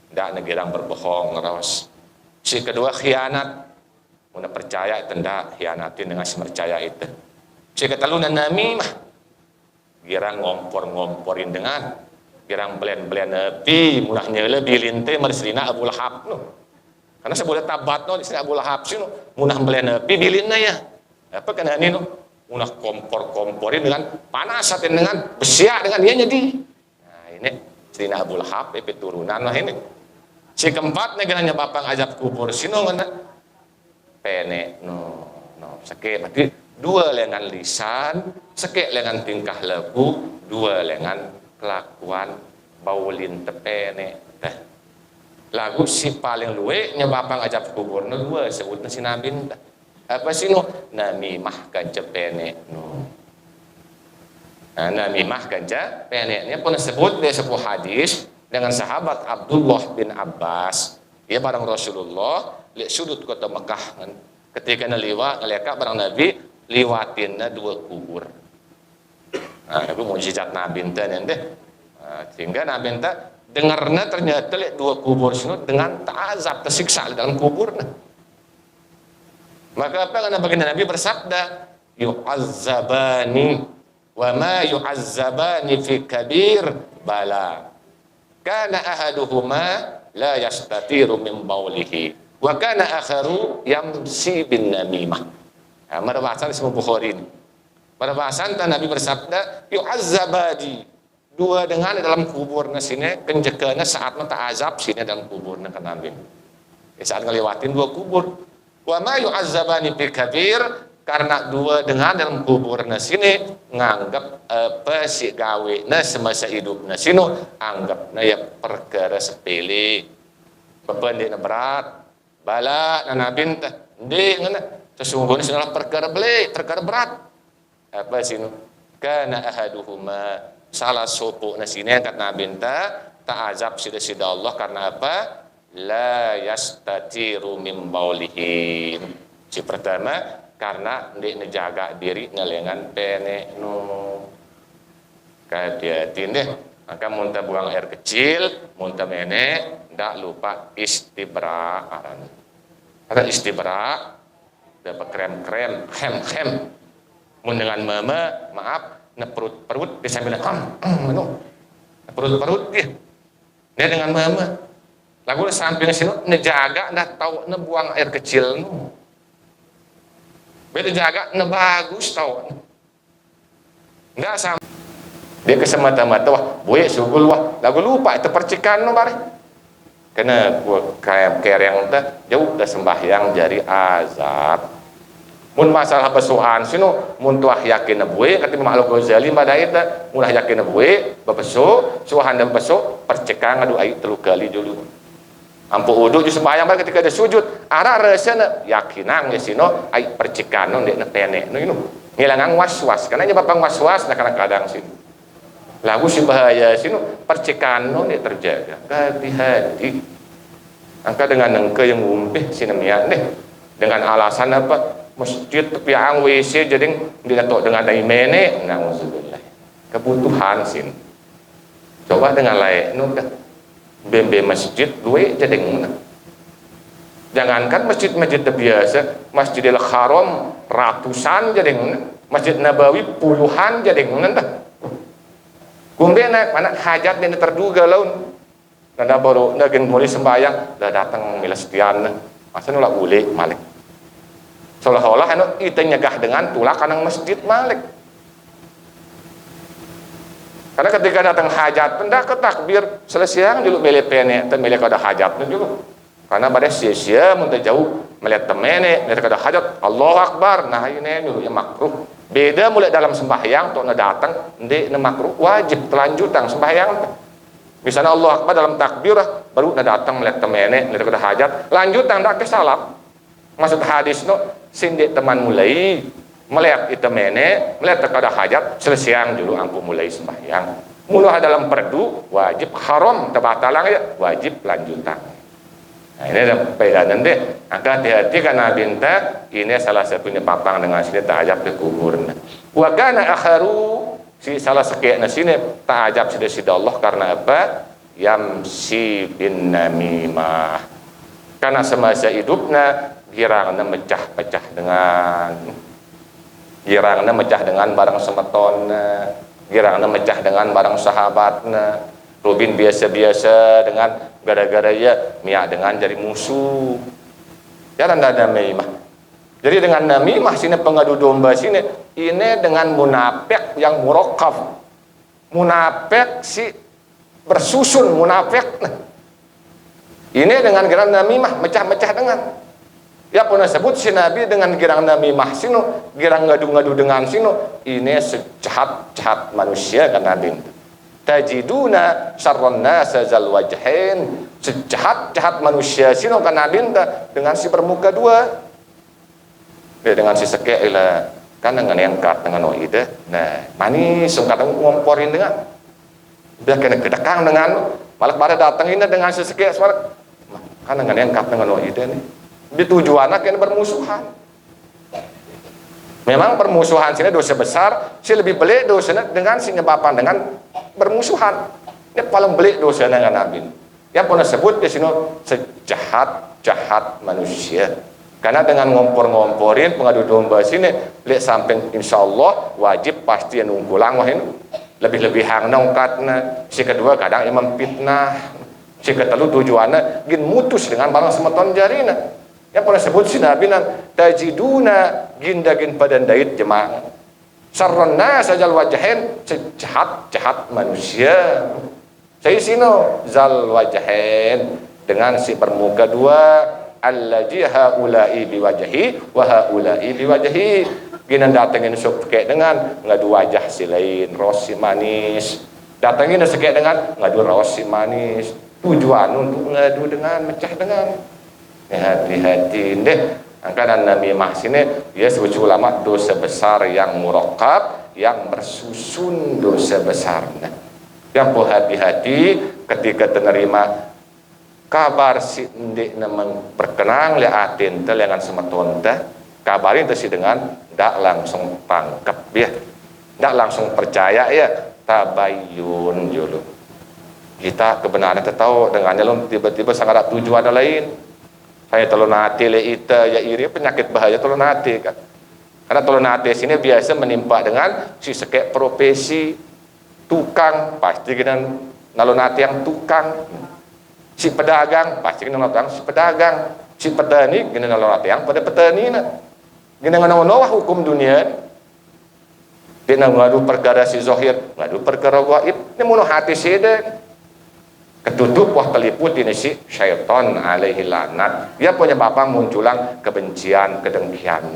tidak negirang berbohong terus. Si kedua khianat, mau percaya itu tidak khianatin dengan si percaya itu. Si ketiga namimah, girang ngompor-ngomporin dengan girang belen-belen api, mulahnya lebih linte marislina Abu Lahab no. Karena sebuah tabat no di Abu Lahab sih no, mulah belen api bilinna ya. Apa kena ini no? Mulah kompor-komporin dengan panas atin dengan besiak dengan dia jadi. Nah ini Sina Abu Lahab itu turunan lah ini. Si keempat negaranya bapang ajab kubur sino ngana pene no sakit berarti 2 lengan lisan, sakit lengan tingkah laku, 2 lengan kelakuan baulin tepene teh. Lagu si paling luwe nya bapang ajab kubur no 2 sebutna si Nabi teh. Apa sih no? Namimah kanca pene no. Nah, namimah kanca pene. Ini pun disebut di sebuah hadis dengan sahabat Abdullah bin Abbas. Ia barang Rasulullah lihat sudut kota Mekah. Ketika naliwat ngeleka barang Nabi liwatinna 2 kubur. Nah, itu mukjizat Nabi ente deh. Sehingga Nabi ente dengarnya ternyata lihat 2 kubur sini dengan ta'azab tersiksa di dalam kuburnya. Maka apa kata baginda Nabi bersabda, yu'azzabani wa ma yu'azzabani fi kabir bala. Kana ahaduhuma la yastatiru min baulihi wa kana akharu yamsi bin namimah. Nah, merawasan semua Bukhari ini. Merawasan Nabi bersabda, yu'azzabani 2 dengan dalam kuburnya sini kenjekana saat mata azab sini dalam kuburnya kan Nabi. Saat ngelewatin 2 kubur. Wa ma yu'azzabani bil kabir karena 2 dengan dalam kuburna sini nganggap apa si gawe na semasa hidupna sino anggapna ya perkara sepele beban berat bala na nabi teh ndi ngana sesungguhnya adalah perkara berat apa sino kana ahaduhuma salah sopuna sini kata nabi ta'azab sida Allah karena apa la yastatiru min baulihi. Si pertama karena ndik ngejaga diri ngelengan pene no. Hati-hati deh. Maka muntah buang air kecil, muntah mene, ndak lupa istibra. Ada istibra, dapat krem-krem, hem. Mun dengan mama, maaf, perut bisa bilang perut dia. Dia dengan mama. Lagu samping sini nejaga ndak tahu nebuang air kecil nu. Beda jaga ne bagus tahu. Ndak sama. Dia kesemata-mata wah boye sugul wah. Lagu lupa itu percikan nu bare. Karena kayak yang teh jauh dah sembahyang jari azab. Mun masalah pesuhan sino mun tuah yakin boye kata Imam Al-Ghazali pada eta mun yakin boye bapesu suhan dan pesu percikan ngadu ai 3 kali dulu. Ampu uduk di sembahyang ketika ada sujud arah resana yakinang ya sino ai percikano ndek nepene no inu ngilangang was-was karena nya bapang was-was nah kadang-kadang sini lagu si bahaya sino percikano ndek terjaga hati-hati angka dengan engke yang umpih sinemian deh dengan alasan apa masjid tepiang WC jadi didatok dengan daimene naudzubillah kebutuhan sin coba dengan lain nu bembe masjid duwe jadi mana? Jangankan masjid-masjid biasa, Masjidil Haram ratusan jadi mana? Masjid Nabawi puluhan jadi mana dah? Kumbe nak mana hajat ini terduga laun. Nada baru naging mulai sembahyang, dah datang milestian. Masa nolak ule malik. Seolah-olah anu itu nyegah dengan tulak kanang masjid malik. Karena ketika datang hajat, hendak ke takbir selesai dulu melihat pene, melihat kada hajat juga. Karena pada sia-sia muntah jauh melihat temene, melihat kada hajat, Allahu Akbar, nah ini dulu yang makruh. Beda mulai dalam sembahyang, tuh datang, ndek makruh wajib telanjutan sembahyang. Misalnya Allah Akbar dalam takbir, baru datang melihat temene, melihat kada hajat, lanjutan ndak ke salam. Maksud hadis no, sindik teman mulai. Melihat itu mene, melihat kada hajat, selesai dulu ampu mulai sembahyang. Mula dalam perdu wajib haram tebatalang ya wajib lanjutan. Nah, ini ada perbedaan deh. Maka hati-hati karena binta ini salah satunya papang dengan sini ta'ajab di kubur. Wa kana akharu si salah sekian sini ta'ajab sida Allah karena apa? Yamsi bin namimah. Karena semasa hidupnya girangna mecah-pecah dengan girangna mecah dengan barang semetonna, girangna mecah dengan barang sahabatna. Rubin biasa-biasa dengan gara-gara ya miak dengan jadi musuh. Jangan ada namimah. Jadi dengan namimah sini pengadu domba sini ini dengan munafik yang murakkab. Munafik si bersusun munafik. Ini dengan girang namimah mecah-mecah dengan. Ya pernah sebut si Nabi dengan girang namimah sino, girang ngadu-ngadu dengan sino, ini sejahat-jahat manusia kan Nabi. Tajiduna syarran nas zal wajhain, sejahat-jahat manusia sino kan Nabi dengan si bermuka dua. Dengan si sekek lah kan dengan yang kat dengan oide. Nah, manis sungkat ngomporin dengan. Udah kena kedekang dengan malah pada datangin dengan si sekek kan dengan yang kat dengan oide nih. Di tujuannya kena bermusuhan. Memang permusuhan sini dosa besar, si lebih belik dosanya dengan si nyebapan dengan bermusuhan. Ini paling belik dosanya dengan Nabi. Yang pernah sebut di sini sejahat-jahat manusia. Karena dengan ngompor-ngomporin pengadu domba sini, lihat samping insya Allah wajib pasti yang nunggulang wah ini. Lebih-lebih hang nongkatna. Si kedua kadang imam fitnah. Si ketelu tujuannya gin mutus dengan barang semeton jarina. Yang pernah sebut si Nabi tajiduna gindagin padan dait jemaah sarrana sajal wajahin sejahat-jahat manusia saya sino zal wajahin dengan si bermuka dua allazi haula'i biwajhi wa haula'i biwajhi ginan datengin sok kayak dengan ngadu wajah si lain rosi manis datengin sekek dengan ngadu rosi manis tujuan untuk ngadu dengan mecah dengan hati-hati deh angkatan namimah sini dia sebut ulama dosa besar yang murakkab yang bersusun dosa besarnya yang po hati-hati ketika menerima kabar si ndik namang berkenang le atin tel dengan semeton teh kabarin teh dengan ndak langsung tangkap ya ndak langsung percaya ya tabayyun dulu kita kebenaran tahu dengannya lo tiba-tiba sangat ada tujuan lain. Saya telur nate le ita ya iri penyakit bahaya telur nate kan. Karena telur nate sini biasa menimpa dengan si sekek profesi tukang pasti dengan nalur nate yang tukang. Si pedagang pasti dengan nalur si pedagang. Si petani dengan nalur nate yang pada petani na. Dengan ngano hukum dunia. Dia ngadu perkara si zahir, ngadu perkara gaib. Ini muno hati sedeng. Ketutup wah teliput ini si syaitan alaihi laknat dia punya bapak munculang kebencian kedengkian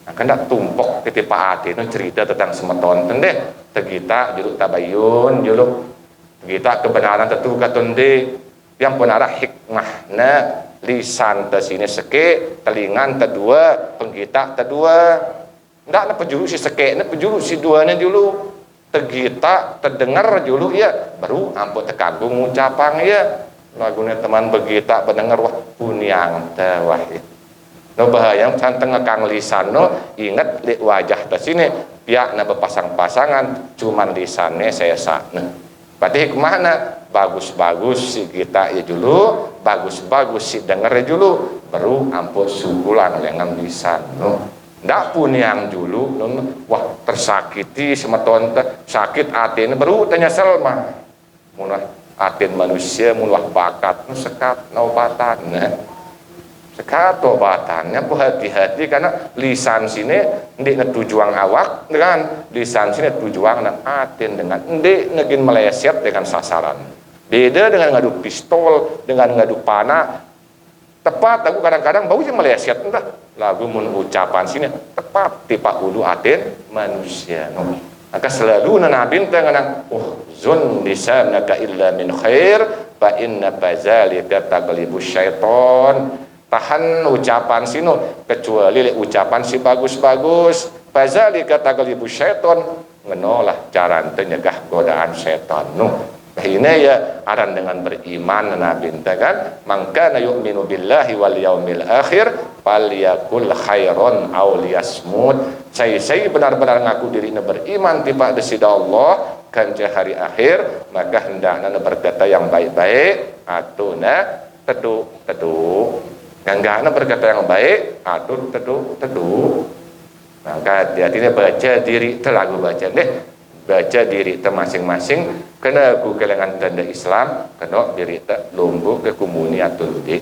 akan tak tumpuk ketipa hati cerita tentang semeton tendeh tegita juluk tabayun juluk tegita kebenaran tentu katunde yang penara hikmahna lisan tesini seke telingan kedua penggita kedua ndak na pejulu si seke na pejulu si duanya dulu tegita terdengar dulu ya baru ampun terkagum ucapan ya lagunya teman begita pendengar wah puniang teh wah no bahaya santeng ngekang lisan no ingat li wajah teh sini pihak na berpasang-pasangan cuman lisannya saya sakna berarti hikmahna bagus-bagus si kita ya dulu bagus-bagus si denger ya dulu baru ampun sugulang dengan lisan no ndak pun yang dulu wah tersakiti semeton sakit atin baru tanya selma munah atin manusia munah bakat sekat obatan sekat obatannya bu hati-hati karena lisan sini ndik tujuan awak dengan lisan sini tujuan atin dengan ndik ngegin meleset dengan sasaran beda dengan ngadu pistol dengan ngadu panah tepat aku kadang-kadang bau yang meleset entah lagu mun ucapan sini tepat tipa ulu atin manusia maka selalu nabi dengan zun lisanaka illa min khair fa inna bazalika taglibu syaiton tahan ucapan sino kecuali ucapan si bagus-bagus bazalika taglibu syaiton ngenolah cara nyegah godaan setan Ini ya aran dengan beriman Nabi kan, maka na yu'minu billahi wal yaumil akhir falyakul khairon aw liyasmut. Saya benar-benar ngaku dirinya beriman tiba desida Allah kan hari akhir, maka hendaknya berkata yang baik-baik atau na teduh. Enggaknya berkata yang baik atau teduh. Maka hati-hatinya baca diri telagu baca deh. Baca diri kita masing-masing kena ku kelengan tanda Islam kena diri kita lumbu ke komuni atau di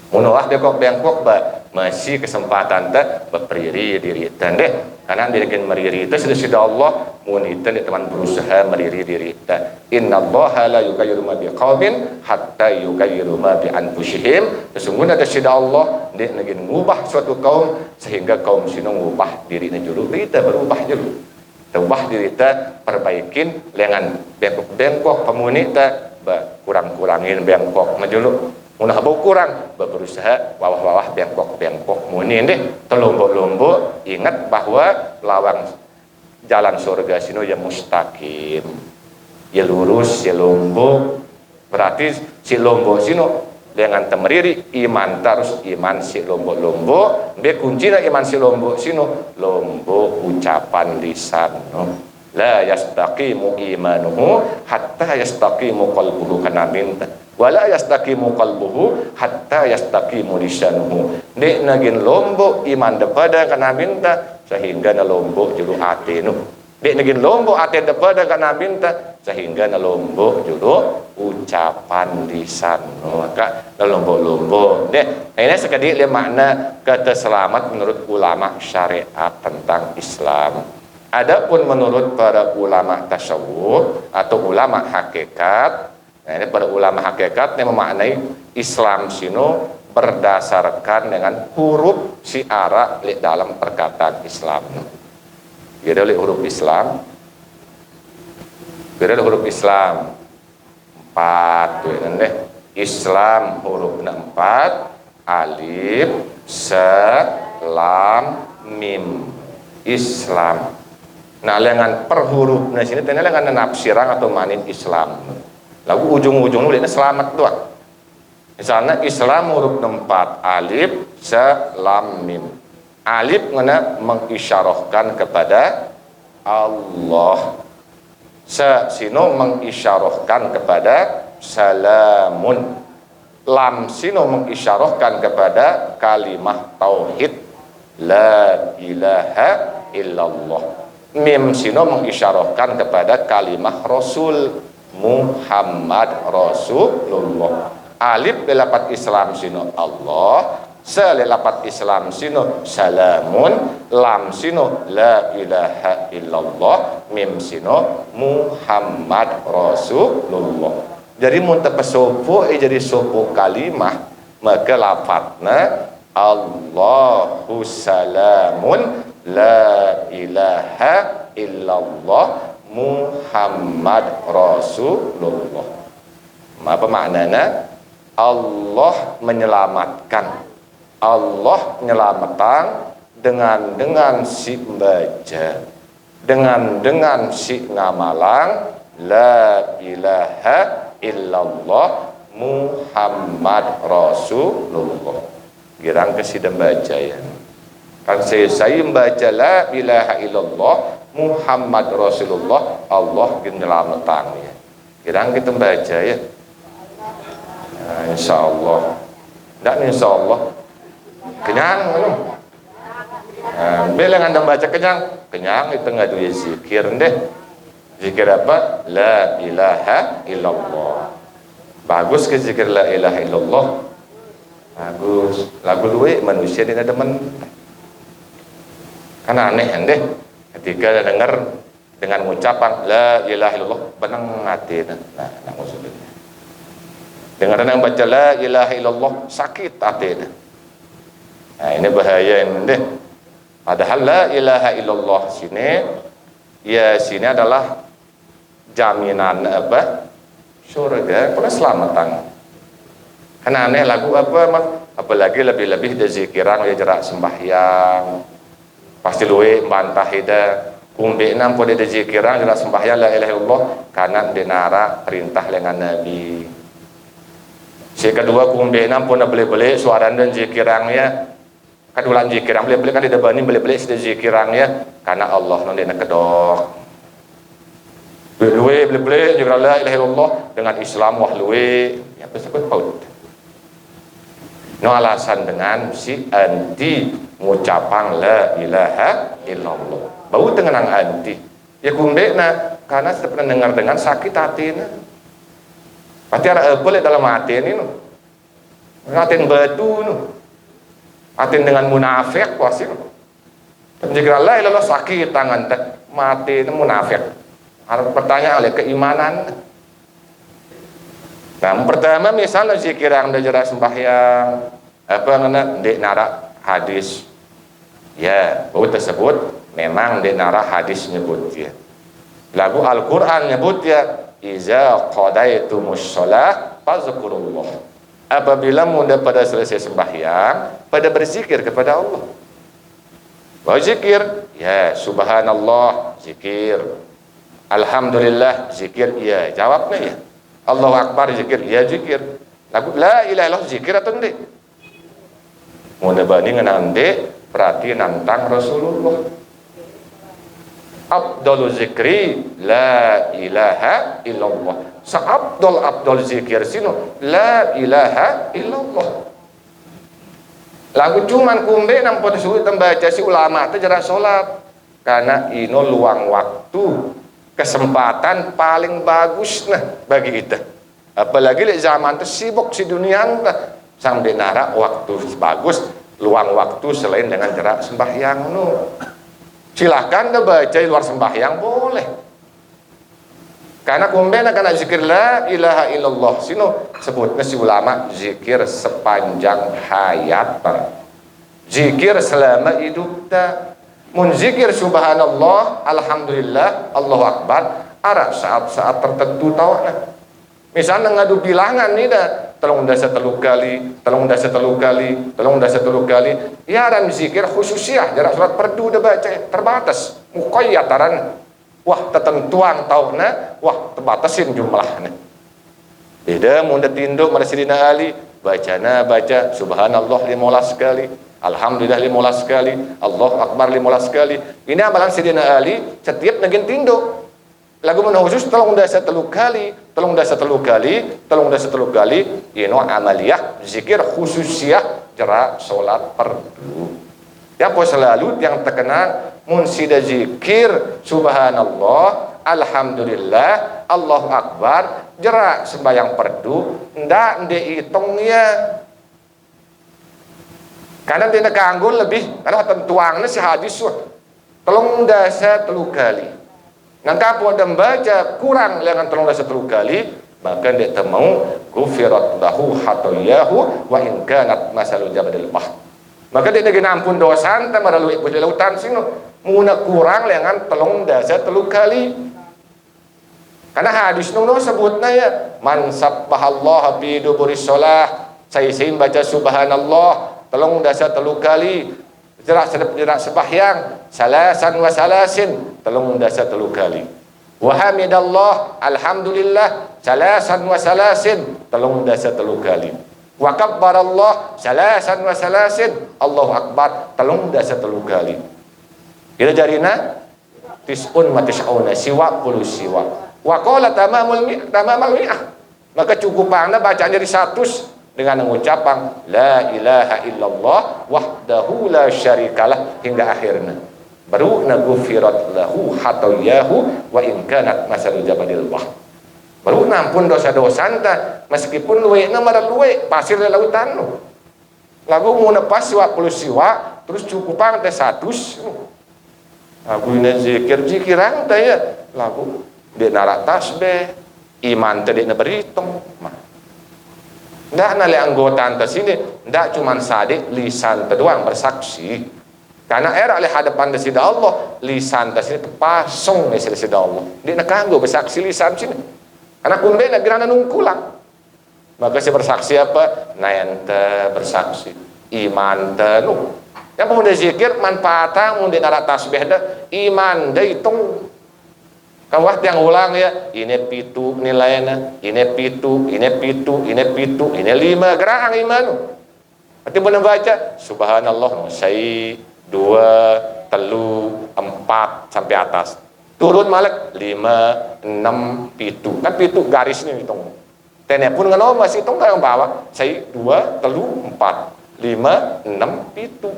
munawah dia kok bengkok masih kesempatan tak berperiri diri tanda karena bikin meriri itu sudah Allah munita di teman berusaha meriri diri kita innallaha la yughayyiru ma biqaumin hatta yughayyiru ma bi anfusihim. Sesungguhnya ada sudah Allah dia ingin mengubah suatu kaum sehingga kaum sino mengubah dirinya dulu kita berubah dulu. Ubah diri kita perbaikin lengan bengkok pemuni kita kurang-kurangin bengkok majulu munah bau kurang berusaha wawah-wawah bengkok muni deh telombok-lombok ingat bahwa lawang jalan surga sino ya mustaqim ya lurus ya lombok berarti si lombok sino dengan temeriri iman terus iman si lombok be kuncinya iman si lombok sino lombok ucapan lisan la yastaqimu imanuhu hatta yastaqimu qalbuhu kana minta wala yastaqimu qalbuhu hatta yastaqimu lisanuhu dek nagin lombok iman depada kana minta sehingga na lombok juru ate nu dek nagin lombok ate depada kana minta sehingga na lombok juru ucapan lisan maka lombok-lombok deh ini sekali dia makna kata selamat menurut ulama syariat tentang Islam. Adapun menurut para ulama tasawuf atau ulama hakikat, nah ini para ulama hakikat yang memaknai Islam sino berdasarkan dengan huruf syiara dalam perkataan Islam. Jadi oleh huruf Islam, beda huruf Islam 4 tuh deh. Islam hurufnya 4 alif sa lam mim Islam. Nah dengan per hurufnya sini tanya dengan nafsiran atau manin Islam. Lalu ujung-ujung mulanya selamat doang. Misalnya Islam huruf 4 alif sa lam mim. Alif ngena mengisyarahkan kepada Allah. Sino mengisyarahkan kepada salamun. Lam sino mengisyarahkan kepada kalimah tauhid la ilaha illallah. Mim sino mengisyarahkan kepada kalimah rasul Muhammad Rasulullah. Alif belapat Islam sino Allah, selelapat Islam sino salamun, lam sino la ilaha illallah, mim sino Muhammad Rasulullah. Jadi mun tepesopo jadi sopo kalimah maka lafadzna Allahu salamun la ilaha illallah Muhammad Rasulullah. Apa maknanya? Allah menyelamatkan, Allah menyelamatkan dengan si membaca, dengan si ngamalang la ilaha illallah Muhammad Rasulullah. Girang ke si membaca ya. Kan saya membaca la ilaha illallah Muhammad Rasulullah, Allah menyelamatkan ya. Girang kita membaca ya. Nah, insyaallah. Dan insyaallah kenyang belum? Bila anda baca kenyang itu nggak ada zikir deh. Zikir apa? La ilaha illallah. Bagus ke zikir la ilaha illallah. Bagus. Lagu luwe manusia tidak demen. Kan aneh deh. Ketika dengar dengan ucapan la ilaha illallah benang hati. Nah, maksudnya. Dengar yang baca la ilaha illallah sakit hati. Nah ini bahaya ini deh. Padahal la ilaha illallah sini adalah jaminan apa? Surga, keselamatan. Karena aneh lagu apa? Apalagi lebih-lebih dari zikiran ya jerak sembahyang. Pasti luwe bantah ida Kumbe nam pode de zikirang jelas sembahyang la ilaha illallah karena denara perintah dengan Nabi. Si kedua kumbe nam pun beli-beli suara dan zikirangnya kadulan zikirang beli-beli kan didebani beli-beli si zikirangnya karena Allah non dina kedok. Luwe beli-beli juga la ilaha illallah dengan Islam wah luwe ya tersebut paut. No alasan dengan si anti ngucapang la ilaha illallah. Bau dengan anti ya kumbe na karena sudah pernah dengar dengan sakit hati na pasti ada boleh dalam hati ini no hati batu no hati dengan munafik pasti no jika Allah ilallah sakit tangan mati munafik harus pertanyaan oleh keimanan. Nah pertama misalnya zikir yang jelas sembahyang apa ngena dek narak hadis ya bau tersebut memang di narah hadis nyebut ya. Lagu Al-Quran nyebut ya iza qadaitumus shalah fazkurullah. Apabila muda pada selesai sembahyang pada berzikir kepada Allah. Bahwa zikir ya subhanallah zikir, alhamdulillah zikir ya jawabnya ya, Allahu Akbar zikir ya zikir. Lagu la ilaha illallah zikir atau enggak? Muda banding nanti perhatian tentang Rasulullah. Abdul zikri la ilaha illallah. Abdul zikir sino la ilaha illallah. Lagu cuman kumbe nampak sulit membaca si ulama itu jarang sholat karena ino luang waktu kesempatan paling bagus nah bagi kita. Apalagi di zaman itu sibuk si dunia sampai narak waktu bagus luang waktu selain dengan jarak sembahyang no. Silahkan dah baca luar sembahyang boleh. Karena kumben akan zikir la ilaha illallah sino sebutnya si ulama zikir sepanjang hayat. Zikir selama hidup ta. Mun zikir subhanallah, alhamdulillah, Allahu Akbar arah saat-saat tertentu tawana. Misalnya ngadu bilangan nih dah telung dasa telu kali, telung dasa telu kali, telung dasa telu kali. Ya dan zikir khususiah jarak surat perdu dah baca terbatas. Muqayyataran. Wah tertentuan tahunna, wah terbatasin jumlahnya. Beda munda tinduk pada Sidina Ali bacana baca subhanallah 15 kali, alhamdulillah 15 kali, Allahu Akbar 15 kali. Ini amalan Sidina Ali setiap nagin tinduk. Lagu mana khusus telung dasa telu kali, telung dasa telu kali, telung dasa telu kali. Ino amaliyah zikir khususiah jarak solat perdu. Ya pos selalu yang terkenal mun sida zikir subhanallah, alhamdulillah, Allahu Akbar jarak sembahyang perdu ndak dihitung ya. Karena dia kanggo lebih karena tentuangnya si hadis telung dasa telu kali. Nangka pun ada membaca kurang dengan telung dasa telu kali, maka dia temau gufirat lahu hatayahu wa in kanat masalul jabadil bah. Maka dia negeri ampun dosa anta melalui budi lautan sino muna kurang dengan telung dasa telu kali. Karena hadis nuno sebutnya ya man sabbahallaha fi duburis shalah, saya baca subhanallah telung dasa telu kali. Jerak sembahyang salasan wa salasin telung dasa telu kali. Wa hamidallah alhamdulillah salasan wa salasin telung dasa telu kali. Wa kabbarallah salasan wa salasin Allahu Akbar telung dasa telu kali. Kita jarina tis'un wa tis'una siwa puluh siwa. Wa qala tamamal mi'ah. Maka cukupana bacaan jadi 100 dengan mengucapkan la ilaha illallah wahdahu la syarikalah hingga akhirnya. Baru naghfirat lahu hatayahu wa in kanat masal jabadil bah. Baru nampun dosa-dosa anta meskipun luwe na mara luwe pasir di lautan no. Lagu mau nepas siwa puluh siwa terus cukupan teh 100. Lagu ini zikir-zikiran teh ya lagu di narak tasbih iman teh di beritung mah. Ndak nale anggota anta sini ndak cuman sadik lisan doang bersaksi. Karena era oleh hadapan desida Allah lisan sini terpasung di desida Allah. Dia nak kanggo bersaksi lisan sini. Karena kumbe nak gerana nungkulang. Maka si bersaksi apa? Nayan te bersaksi. Iman te nu. Yang pemuda zikir manfaatnya mun dina tasbih dah iman deui hitung. Kawah yang ulang ya, ini pitu nilainya, ini pitu, ini pitu, ini pitu, ini 5 gerang iman. Berarti benar baca subhanallah sai 2 3 4 sampai atas. Turun malek 5 6 pitu. Kan pitu garis ini hitung. Tene pun ngono masih hitung yang bawah. Sai 2 3 4 5 6 pitu.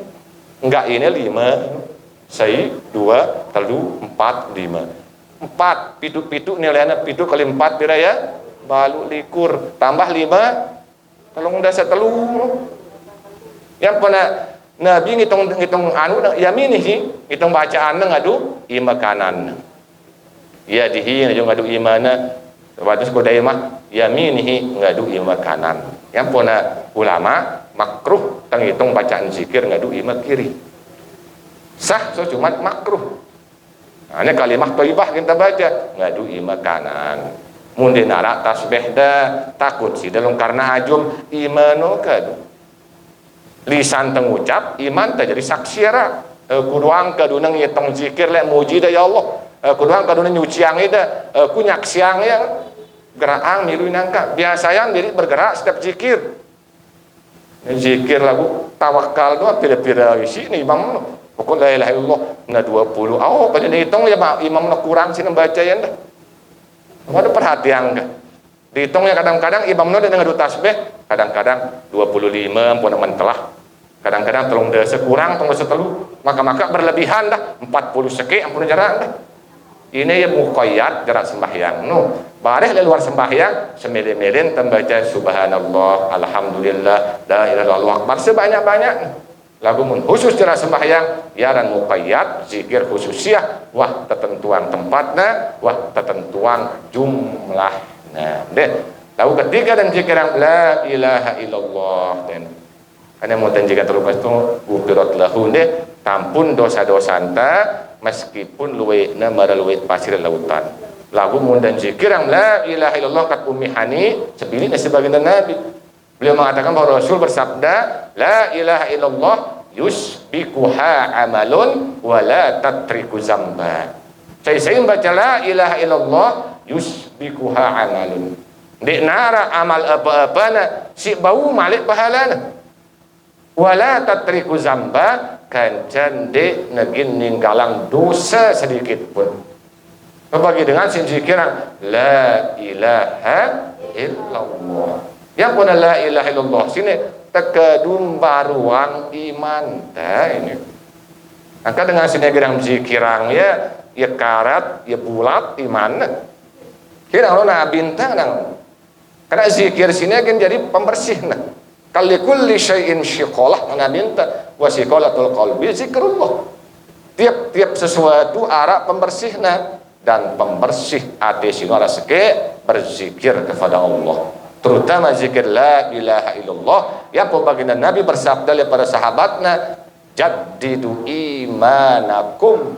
Enggak ini 5 sai 2 3 4 5. 4 pitu nilainya pitu kali 4 pira ya balu likur tambah 5 tolong dasa telu yang pernah Nabi ngitung anu yaminihi ngitung bacaan ngadu imakanan ya dihi ngadu imana batas kodai mah yaminihi ngadu imakanan yang pernah ulama makruh ngitung bacaan zikir ngadu ima kiri sah so cuma makruh. Hanya kalimah thayyibah kita baca ngadu ima kanan. Mun dinara tasbih dah takut sih dalam karena ajum imanu kadu. Lisan tengucap iman teh jadi saksiara. Kuduang kaduna ngitung zikir le muji da ya Allah. Kuduang kaduna nyuciang ida ku nyaksiang ya geraang milu nangka. Biasanya diri bergerak setiap zikir. Zikir lagu tawakal doa pira-pira isi ni imam pokok la ilaha illallah na 20 pada dihitung ya imam na kurang sih membaca ya dah ada perhatian dah dihitungnya kadang-kadang imam na dengan tasbih kadang-kadang 25 ampun mentelah kadang-kadang telung desa kurang tong desa telu maka berlebihan dah 40 seke ampun jarak dah ini ya muqayyad jarak sembahyang no bareh di luar sembahyang semele-melen membaca subhanallah alhamdulillah la ilaha illallah akbar sebanyak-banyak lagu mun khusus jarak sembahyang yaran muqayyad zikir khususiyah wah ketentuan tempatnya wah ketentuan jumlahnya deh lagu ketiga dan zikir yang la ilaha illallah dan karena mau jika terlepas itu gufirat lahu deh tampun dosa-dosa anta meskipun luwekna mara luwek pasir lautan lagu mun dan zikir yang la ilaha illallah kat ummi hani sebilik sebagian nabi beliau mengatakan bahwa Rasul bersabda la ilaha illallah yusbikuha amalun wa la tatriku zamba. Saya baca la ilaha illallah yusbikuha amalun. Di nara amal apa-apana si bau malik pahalana. Wa la tatriku zamba kancan de negin ninggalang dosa sedikit pun. Berbagi dengan sinzikiran la ilaha illallah. Yang pun la ilaha illallah sini tekadum baruang iman dah ini. Maka dengan sini gerang zikirang ya karat ya bulat iman. Kira na bintang nang. Karena zikir sini akan jadi pembersih nah. Kali kulli syai'in syiqalah na bintang wa siqalatul qalbi zikrullah. Tiap sesuatu arah pembersih nah dan pembersih hati sinora seke berzikir kepada Allah. Terutama zikir la ilaha illallah yang baginda Nabi bersabda kepada sahabatnya jaddidu imanakum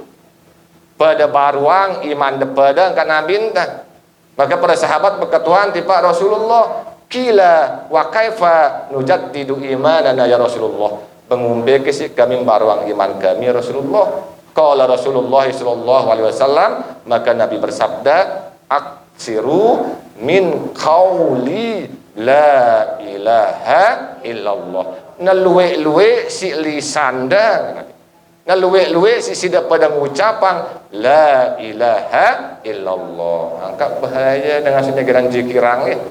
pada baruang iman depada kana bintang maka para sahabat berkatuan tipa Rasulullah kila wa kaifa nujaddidu imanana ya Rasulullah pengumbe kesi kami baruang iman kami Rasulullah qala Rasulullah sallallahu alaihi wasallam maka Nabi bersabda aksiru min qauli la ilaha illallah naluwe-luwe si lisanda naluwe-luwe si sida pada ngucapang la ilaha illallah angkat bahaya dengan senegeran zikirang ya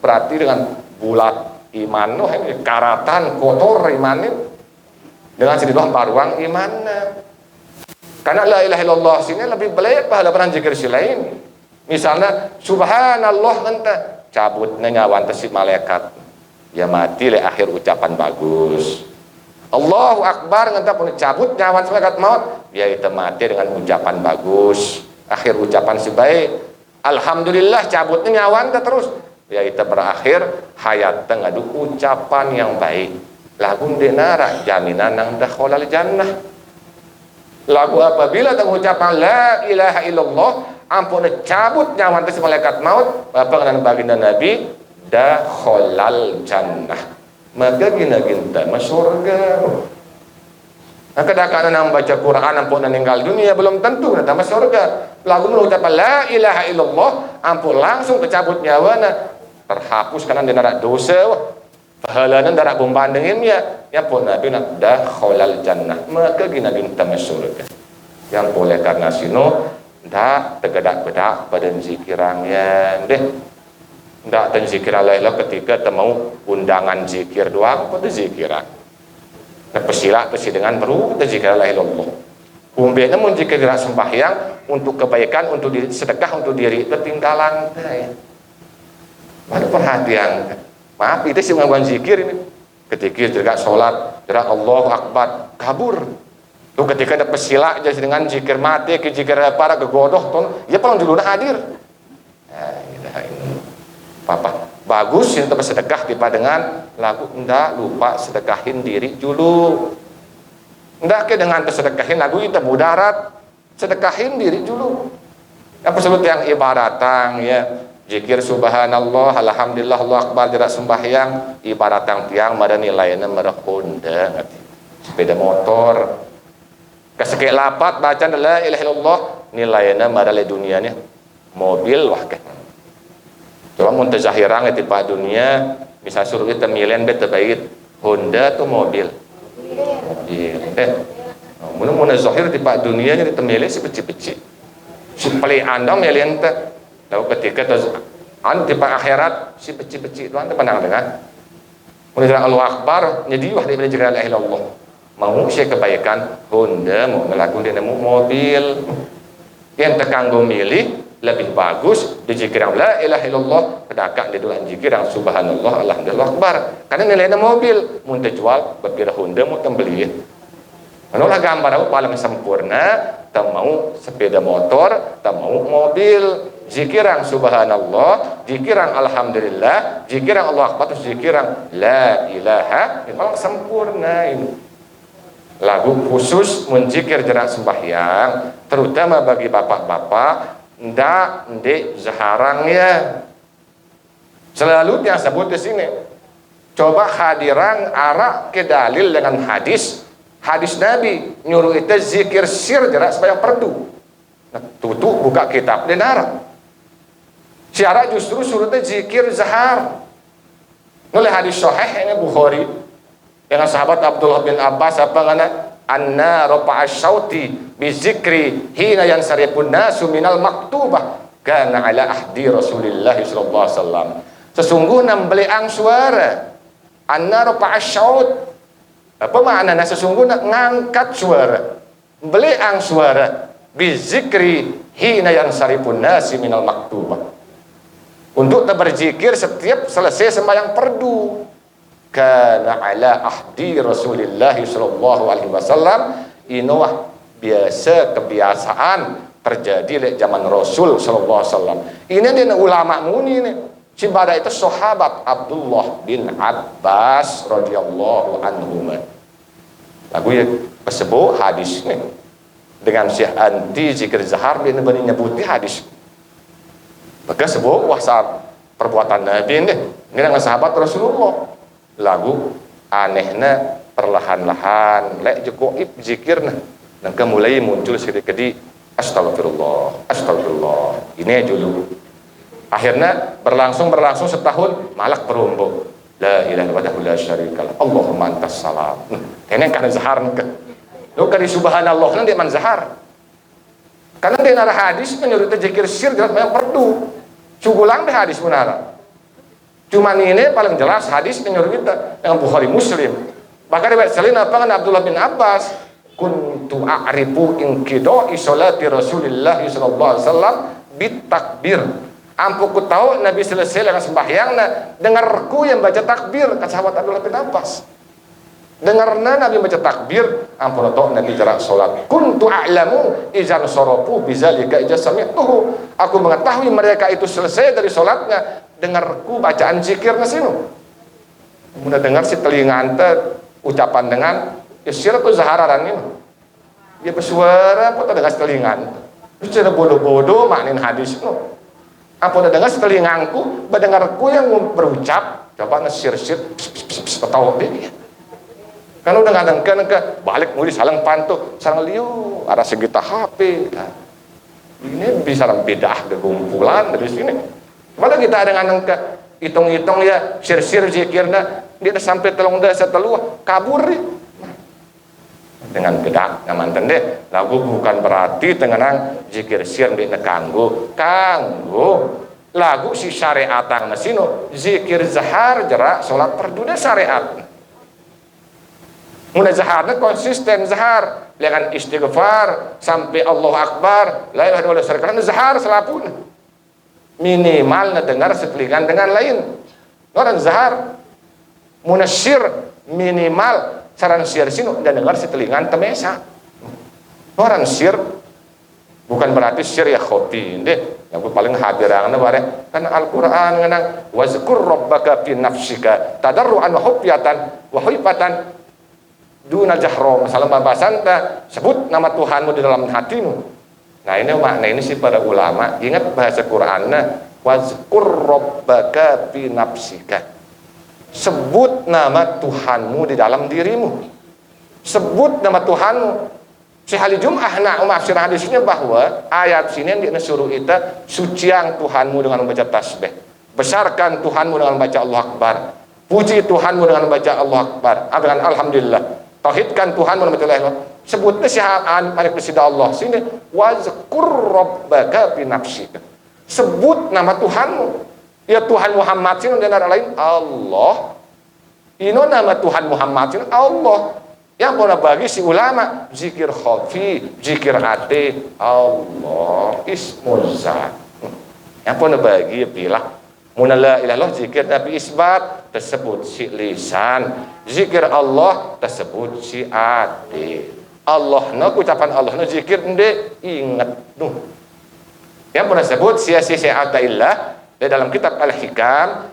berarti dengan bulat iman no karatan kotor iman dengan sedih baruang imanna karena la ilaha illallah sini lebih belayat pahala peran zikir si lain. Misalnya subhanallah ngenta cabutnya nyawa si malaikat ya mati le akhir ucapan bagus Allahu akbar ngenta pun cabut nyawa malaikat maut ya itu mati dengan ucapan bagus akhir ucapan si baik alhamdulillah cabutnya nyawa ngenta terus ya itu berakhir hayat ngadu ucapan yang baik lagu denara jaminan nang dakhalal jannah lagu apabila mengucapkan la ilaha illallah ampun cabut nyawa si malaikat maut bapak dan baginda Nabi dakhalal jannah maka gina-ginta mas surga Kadang-kadang nang baca Quran ampun meninggal dunia belum tentu datang masuk surga. Lagu mengucapkan la ilaha illallah ampun langsung kecabut nyawana, terhapus karena dia narak dosa. Pahalana darak bumbandingin ya pun nabi nak dakhalal jannah maka gina binta masuk surga. Yang boleh karena sino ndak tegadak-bedak pada zikirangnya deh. Ndak ten zikir Allah ketika temau undangan zikir doang pada zikiran. Pesila dengan perlu zikir la ilaha illallah. Umumnya mun zikir sembahyang untuk kebaikan, untuk diri, sedekah untuk diri ketinggalan ya. Ada perhatian. Maaf itu sih ngomong zikir ini. Ketika juga sholat, gerak Allahu Akbar, kabur. Tuh ketika ada pesila jadi dengan zikir mati, zikir para kegodoh ton, ya paling dulu hadir. Nah, ini apa? Bagus yang tempat sedekah tiba dengan lagu ndak lupa sedekahin diri dulu. Ndak ke dengan sedekahin lagu itu mudarat, sedekahin diri dulu. Apa sebut yang ibaratang ya, zikir subhanallah, alhamdulillah, Allahu akbar jarak sembahyang, ibaratang tiang ada nilainya merah Honda, sepeda motor. Kesekek lapat bacaan la ilaha illallah nilainya marale dunianya mobil wah ke. Coba mun tezahirang di pak dunia bisa suruh kita milih beta baik Honda atau mobil. Mobil. Mun zahir di pak dunia nya ditemilih si peci-peci. Si paling anda milih ente. Lalu ketika an di pak akhirat si peci-peci itu anda pandang dengan. Mun Allahu Akbar jadi wah di zikir la ilaha illallah. Mau si kebaikan Honda mau ngelakuin dia mau mobil. Yang tekanggo milih lebih bagus di zikir la ilaha illallah kedakak di doa zikir subhanallah alhamdulillah akbar karena nilainya mobil mun jual berbeda Honda mau tembeli manolah gambar aku paling sempurna tak mau sepeda motor tak mau mobil zikirang subhanallah zikirang alhamdulillah zikirang Allah akbar zikirang la ilaha itu paling sempurna ini lagu khusus menjikir jarak sembahyang terutama bagi bapak-bapak ndak ndek zaharangnya selalu yang sebut di sini coba hadirang arah ke dalil dengan hadis Nabi nyuruh kita zikir sir jarak sembahyang fardu nah, tutup buka kitab dan arah syarat justru suruh zikir zahar oleh hadis sahih ini Bukhari dengan sahabat Abdullah bin Abbas apa ngana anna rafa'a syauti bi zikri hina yansarifun nasu minal maktubah kana ala ahdi Rasulillah sallallahu alaihi wasallam sesungguhnya beliang suara anna rafa'a syaut apa maknanya sesungguhnya ngangkat suara beliang suara bi zikri hina yansarifun nasi minal maktubah untuk berzikir setiap selesai sembahyang fardu kana ala ahdi Rasulillah sallallahu alaihi wasallam inuah biasa kebiasaan terjadi di zaman Rasul sallallahu alaihi wasallam. Ini dia ulama muni ini. Cibada itu sahabat Abdullah bin Abbas radhiyallahu anhu. Lagu ya tersebut hadis ini dengan Syekh anti zikir zahar dia nyebuti hadis. Maka sebut wahsab perbuatan Nabi ini dengan sahabat Rasulullah. Lagu anehna perlahan-lahan lek jekoib zikirna dan mulai muncul sedikit astagfirullah ini dulu akhirnya berlangsung setahun malak perumbuk la ilaha illallah la syarikalah Allahumma antas salam kene kan zahar ke lu kali subhanallah nan dia man zahar karena dia nara hadis menyuruh zikir sir jelas yang perdu cugulang deh hadis munara. Cuman ini paling jelas hadis menyuruh kita dengan Bukhari Muslim. Bahkan riwayat salin apa kan Abdullah bin Abbas kuntu a'rifu inqida'i sholati Rasulillah sallallahu alaihi wasallam bitakbir. Ampu ku tahu Nabi selesai dengan sembahyangna dengarku yang baca takbir kata sahabat Abdullah bin Abbas. Dengarna Nabi baca takbir ampun tahu Nabi jarak salat. Kuntu a'lamu izan sarafu bizalika ijasami'tuhu. Aku mengetahui mereka itu selesai dari salatnya dengarku bacaan zikir nasinu. Mudah dengar si telinga ante ucapan dengan isyarat tu zahararan ini. Dia bersuara apa dengar si telinga ante. Itu cara bodoh-bodoh maknin hadis itu. Apa dengar si telingaku, mendengarku yang berucap coba ngesir-sir tahu dia. Kalau udah ngadengkan ke balik mulai salang pantu, salang liu, ada segitu HP. Nah, ini bisa bidah kegumpulan dari sini. Malah kita ada ngadeng ke hitung-hitung ya, sir-sir zikirna, dia sampai telung desa teluah, kabur nih. Dengan gedak ngamanten deh. Lagu bukan berarti tengenang zikir sir di kanggo lagu si syariat ang nasino zikir zahar jerak salat fardu syariat. Mun zaharna konsisten zahar dengan istighfar sampai Allah Akbar la ilaha illallah karena zahar selapun minimal dengar setelingan dengan lain orang zahar munasyir minimal saran sir sino dan dengar setelingan temesa orang sir bukan berarti sir ya khotin deh yang paling hadirangna bare kan Al-Qur'an nganang wazkur rabbaka fi nafsika tadarruan wa khufyatan wa haibatan duna jahro masalah babasan sebut nama Tuhanmu di dalam hatimu. Nah ini makna ini sih para ulama ingat bahasa Qur'anna wazkur rabbaka fi nafsika, sebut nama Tuhanmu di dalam dirimu, sebut nama Tuhanmu. Si hari Jum'ah nak mafsir hadisnya bahwa ayat sini yang disuruh kita suciang Tuhanmu dengan membaca tasbih, besarkan Tuhanmu dengan membaca Allah Akbar, puji Tuhanmu dengan membaca Allah Akbar, dengan alhamdulillah, tauhidkan Tuhanmu dengan membaca Allah. Sebutnya syahaan malik bersida Allah sini wazkur rabbaka fi nafsika, sebut nama Tuhanmu. Ya Tuhan Muhammad sini dan ada lain Allah. Ino nama Tuhan Muhammad sini Allah. Yang pernah bagi si ulama zikir khafi, zikir ate Allah ismul zat. Yang pernah bagi pilih mun la ilaha illallah zikir tapi isbat tersebut si lisan, zikir Allah tersebut si ate. Allah na ucapan Allah na zikir ende ingat tuh. Yang pernah sebut sia-sia illah di dalam kitab Al-Hikam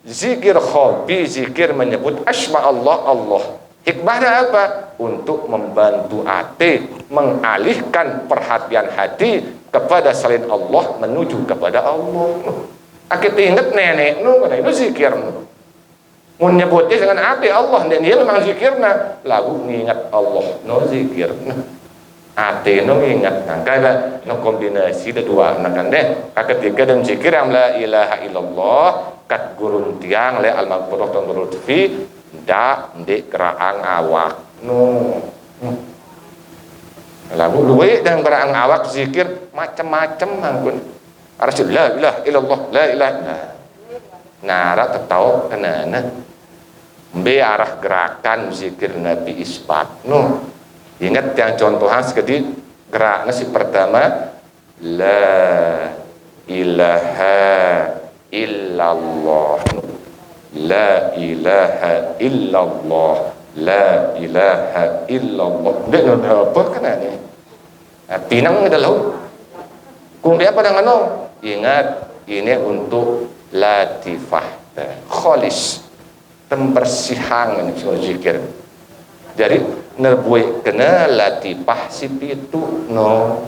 zikir khafi, zikir menyebut asma Allah. Hikmahnya apa? Untuk membantu hati, mengalihkan perhatian hati kepada selain Allah menuju kepada Allah. Kita ingat nenek nu karena itu zikir. Mun nyebutnya dengan hati Allah dan dia memang zikirna. Lagu ngingat Allah no zikir. Hati no ingat. Nah, kada no kombinasi kedua nah kan deh. Ketiga dan zikir yang la ilaha illallah kat gurun tiang le al-maghfurah dan lutfi ndak ndek keraang awak lagu luwe dan keraang awak zikir macam-macam mangkun arasul la ilaha illallah la ilaha nara tetau kenana be arah gerakan zikir nabi isbat ingat yang contohan sekedi geraknya si pertama la ilaha illallah la ilaha illallah la ilaha illallah dia apa kan ini pinang adalah kung dia pada ngano ingat ini untuk latifah kholis tembersihan ini zikir jadi nerbuai kena latifah si pitu no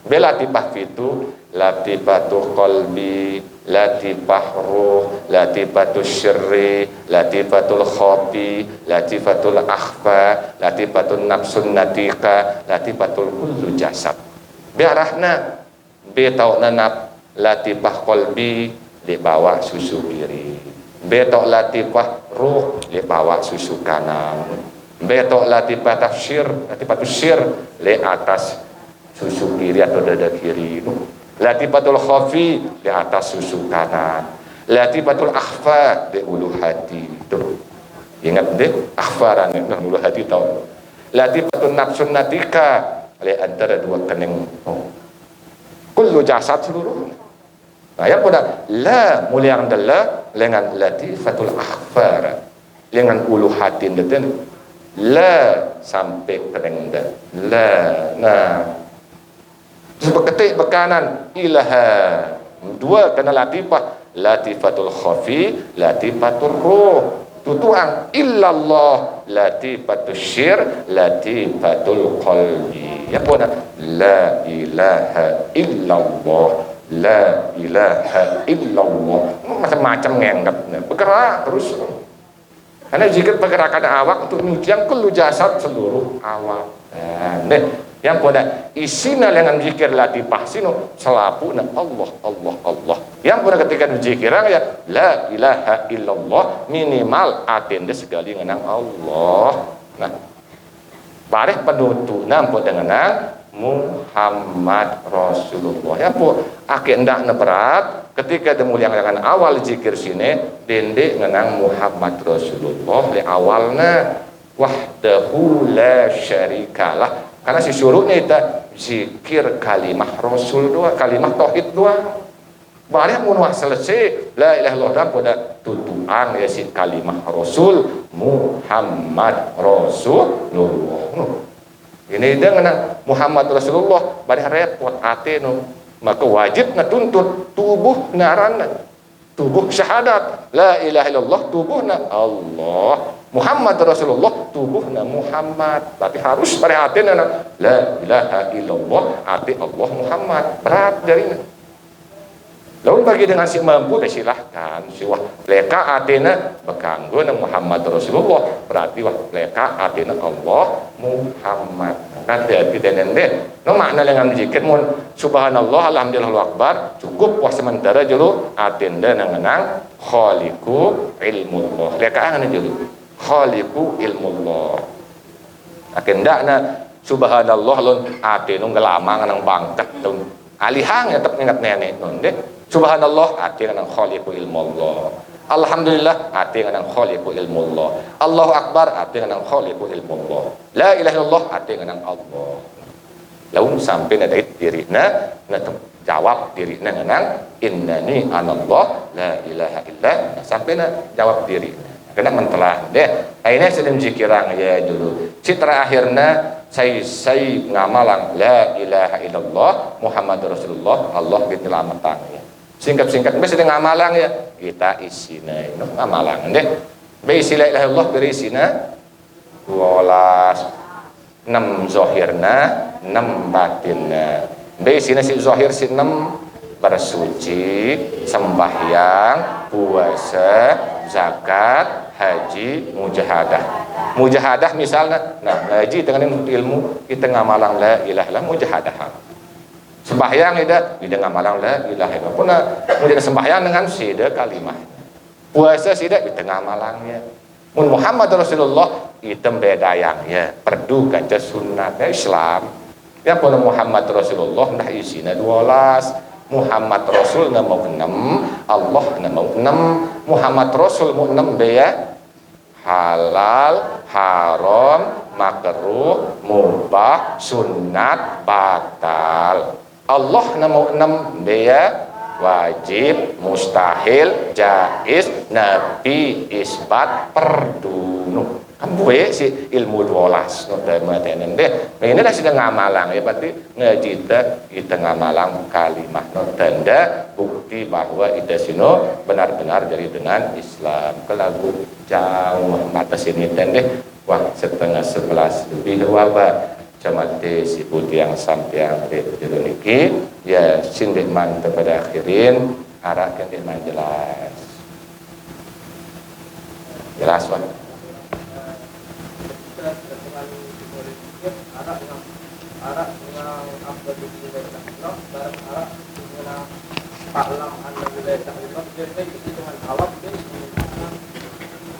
be latifah pitu latifatu qalbi, latifah ruh, latifatul syirri, latifatul khafi, latifatul akhfa, latifatul nafsun natika, latifatul kullu jasad. Biarahna be tauna nap latifah qalbi di bawah susu kiri. Be tau latifah ruh di bawah susu kanan. Be tau latifah tafsir, latifatul syir di atas susu kiri atau dada kiri. Latifatul khafi di atas susu kanan, latifatul akhfa di ulu hati itu. Ingat deh akhfaran di ulu hati tahu. Latifatul nafsun natika di antara dua kening. Kullu jasad seluruh. Nah yang pada la mulia adalah dengan latifatul akhfar dengan ulu hati itu la sampai kening dah la nah sebab ketik bekanan ilaha dua kena latifah latifatul khafi latifatul ruh tutuang illallah latifatul syir latifatul qalbi ya pun la ilaha illallah la ilaha illallah macam-macam ngenggap bergerak terus Karena zikir pergerakan awak untuk menunjang kullu jasad seluruh awak. Nah, yang pada isina dengan zikir latifah sino selapuna Allah Allah Allah. Yang pada ketika zikirang ya la ilaha illallah minimal atende sekali ngenang Allah. Nah, bareh penutup nampak dengan Muhammad Rasulullah. Ya po, akik ndak berat ketika demu yang dengan awal zikir sini dende ngenang Muhammad Rasulullah di awalnya wahdahu la syarikalah. Karena si syurutnya itu zikir kalimah Rasul dua, kalimah tauhid dua. Bareh mun wah selesai la ilaha illallah pada tutupan ya si kalimah Rasul Muhammad Rasulullah. Ini dengan Muhammad Rasulullah bareh repot ate nu maka wajib ngatuntut tubuh narana tubuh syahadat la ilaha illallah tubuhna Allah Muhammad Rasulullah tubuhna Muhammad tapi harus bareh ate na la ilaha illallah ate Allah Muhammad berat darinya. Lalu bagi dengan si mampu silahkan si wah leka atena bekanggo nang Muhammad Rasulullah berarti wah leka atena Allah Muhammad kan hati dan ende no makna dengan zikir mun subhanallah alhamdulillah akbar cukup wah sementara julu atenda nang nang khaliqu ilmullah leka ana julu khaliqu ilmullah akendakna subhanallah lon atena ngelamang nang bangkat tun alihang tetap ingat nenek non deh. Subhanallah ati nang khaliqu ilmullah. Alhamdulillah ati nang khaliqu ilmullah. Allahu akbar ati nang khaliqu ilmullah. La ilaha illallah ati nang Allah. Lalu sampai na dirina na jawab dirina nang innani anallah la ilaha illa sampai na jawab dirina. Kena mentelah deh. Akhirnya sedang zikirang ya dulu. Citra akhirnya saya ngamalang la ilaha illallah Muhammad Rasulullah Allah ditelamatang ya. Singkat-singkat mesti ngamalang ya kita isina no ngamalang deh be isi la ilaha illallah berisina 12 6 zahirna 6 batinna be isina si zahir si 6 bersuci sembahyang puasa zakat haji mujahadah misalnya nah haji dengan ilmu kita ngamalang la ilaha illallah mujahadah sembahyang tidak ngamalang la ilaha illallah pun menjadi sembahyang dengan sida kalimah puasa sida di tengah malangnya mun Muhammad Rasulullah item bedayang ya perdu kanca sunnatnya Islam ya pun Muhammad Rasulullah dah isina 12 Muhammad Rasul mau 6 Allah mau 6 Muhammad Rasul mau 6 ya halal haram makruh mubah sunnat batal Allah mau 6 dia wajib mustahil jaiz nabi isbat perdunu kan buat si ilmu 12 no tenen deh ini dah sedang ngamalang ya berarti ngejita kita ngamalang kalimah no tanda bukti bahwa ida sino benar-benar dari dengan Islam ke lagu jauh batas ini deh wah setengah 11 lebih wabah camate si putih yang sampai yang jero niki ya sindih man pada akhirin arah yang man jelas Pak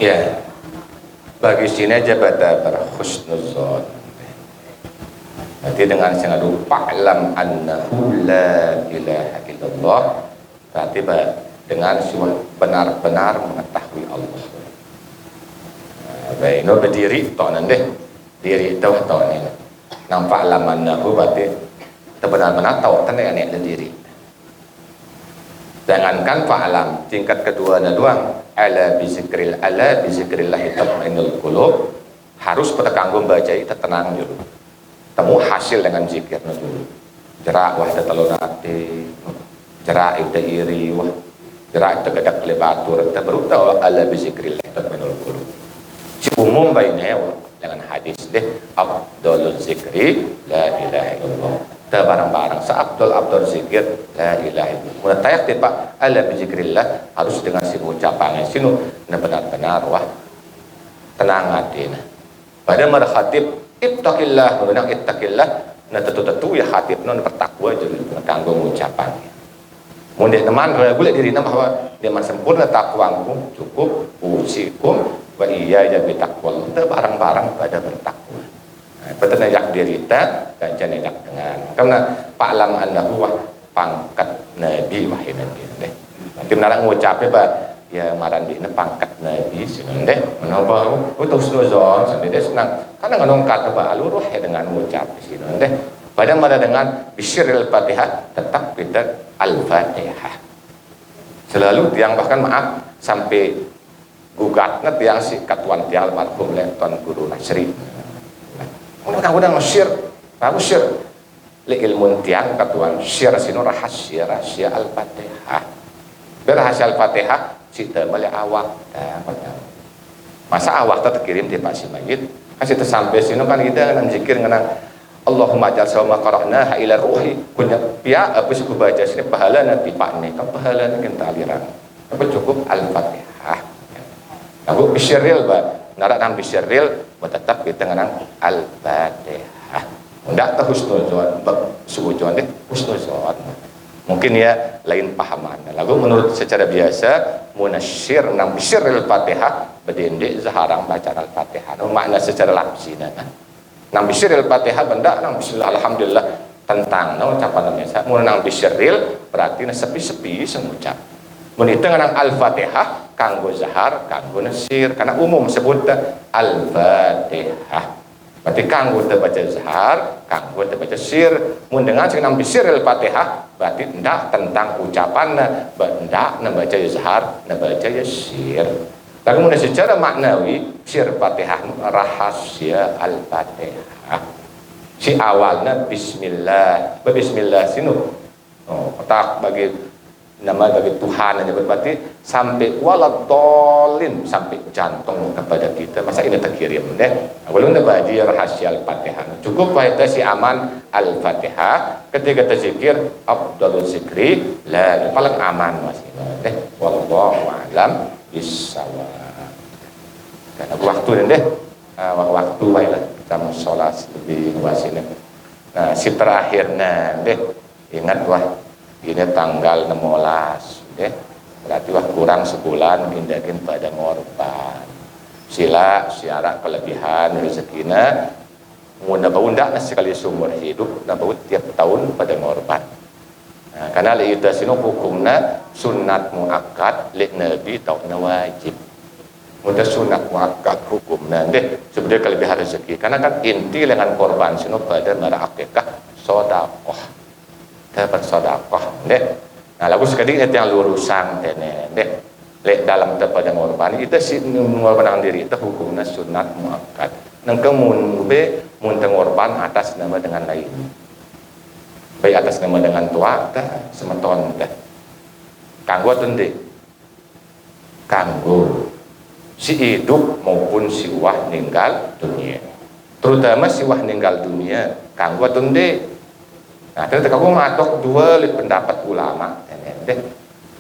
ya bagi sini aja pada berhusnuzon nanti dengan sengadu fa'lam annahu la ilaha illallah berarti dengan benar-benar mengetahui Allah baik no berdiri tonan deh diri tahu tonan nampak fa'lam annahu berarti benar-benar tahu tanda yang diri jangankan fa'lam tingkat kedua ada doang ala bizikrillah tatma'innul qulub harus pada kanggo baca itu tenang dulu temu hasil dengan zikir dulu jerak wah talon ati jerak ida iri wah jerak ida gadak lebatur baru tahu ala bizikrillah tatma'innul qulub si umum bainnya dengan hadis deh afdalul zikri la ilaha illallah barang-barang seabdul zikir la ilaha illallah mun tayak Pak ala bizikrillah harus dengan si ucapan sinu benar-benar wah tenang hati nah. Pada mar khatib ittaqillah menang ittaqillah na tentu ya khatib non bertakwa jadi kanggo ngucapan. Mun dia teman boleh dirina bahwa dia man sempurna takwaku cukup usikum wa iya ya bitaqwallah teu barang-barang pada bertakwa. Betul najak dirita dan jangan dengan karena pa'lam annahu wa pangkat nabi wahidan deh. Nanti menara ngucapnya bah ya maran dina pangkat nabi sini deh. Menapa utus nuzon sendiri deh senang karena nganong kata bah aluruh ya dengan ngucap sini deh. Padahal pada dengan bisyiril Fatihah tetap kita al-Fatihah. Selalu tiang bahkan maaf sampai gugatnya tiang si katuan tiang almarhum le tuan guru Nasri. Kadang-kadang syir, bagus syir. Li ilmu tiang katuan syir sino rahasia al-Fatihah. Rahasia al-Fatihah cita balik awak. Masa awak terkirim di Pak Si Majid. Kasih tersampai sino kan kita nang zikir ngenang Allahumma jal sawma qara'na ila ruhi. Kunya pia apa suku baca sini pahala nanti Pak ni. Kan pahala ni kita aliran. Apa cukup al-Fatihah. Aku bisyiril ba. Narak nang bisyiril tetap kita ngenang al-Fatihah. Ndak tahu husnuzon, suujon deh husnuzon. Mungkin ya lain pahaman. Lagu menurut secara biasa munasyir nang bisyiril Fatihah bedende zaharang baca al-Fatihah. Makna secara lafzina. Nang bisyiril Fatihah benda nang bismillah alhamdulillah tentang nang ucapan biasa. Mun nang bisyiril berarti sepi-sepi sengucap. Mun itu nang al-Fatihah kanggo zahar, kanggo nasir karena umum sebut al-Fatihah. Berarti kanggo baca zahar, kanggo baca sir. Mun dengan sing nang bisiril Fatihah berarti ndak tentang ucapanna, ndak baca zahar, baca sir. Lalu mun secara maknawi sir Fatihah rahasia al-Fatihah. Si awalnya bismillah, bismillah sinu. Oh, tak bagi nama bagi Tuhan aja berarti sampai waladolin sampai jantung kepada kita masa ini terkirim deh belum ada bagi rahasia al-Fatihah cukup baik si aman al-Fatihah ketika terzikir afdalul zikri la paling aman masih deh wallahu a'lam bissawab dan waktu deh waktu baiklah jam sholat lebih wasine nah si terakhirnya deh ingat wah ini tanggal 16 ya. Berarti wah kurang sebulan pindahin pada ngorban sila siara kelebihan rezekina mudah undak sekali seumur hidup nabaut tiap tahun pada ngorban nah, karena itu sino hukumna sunat muakkad li nabi tauna wajib mudah sunat muakkad hukumna deh sebenarnya kelebihan rezeki karena kan inti dengan korban sino pada mara akikah sedekah dapat sedekah deh. Nah lagu sekali itu yang lurusan deh. Lek dalam pada ngorban itu si ngorban diri itu hukumnya sunat muakkad. Nang kemun be mun ngorban atas nama dengan lain. Baik atas nama dengan tua teh semeton teh. Kanggo tunde. Kanggo si hidup maupun si wah ninggal dunia. Terutama si wah ninggal dunia kanggo tunde. Nah, terus aku matok dua pendapat ulama. Deh,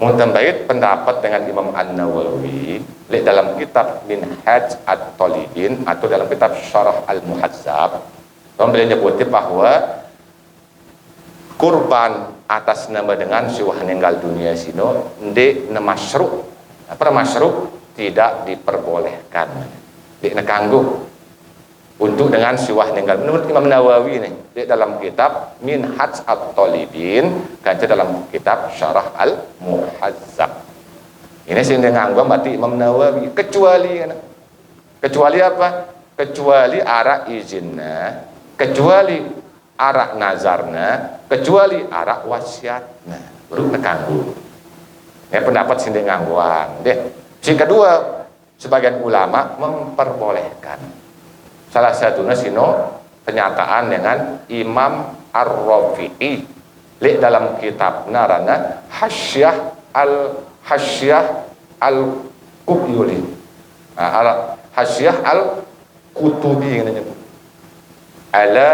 mau tambahit pendapat dengan Imam An-Nawawi dalam kitab Minhaj At-Talibin atau dalam kitab Syarah Al-Muhazzab. Beliau nyebutnya bahwa kurban atas nama dengan siwah meninggal dunia sino ndek nemasyru. Apa masyru tidak diperbolehkan. Ndek nekanggu. Untuk dengan siwah ninggal menurut Imam Nawawi ini di dalam kitab Minhaj At-Talibin kan dalam kitab Syarah Al-Muhazzab ini sing nganggo berarti Imam Nawawi kecuali apa kecuali arak izinna kecuali arak nazarna kecuali arak wasiatna baru nekanggo ya pendapat sing nganggoan deh sing kedua sebagian ulama memperbolehkan. Salah satunya sino penyataan dengan Imam Ar-Rafi'i dalam kitab narana Hasyah Al-Kubyuli Hasyah Al-Kutubi ala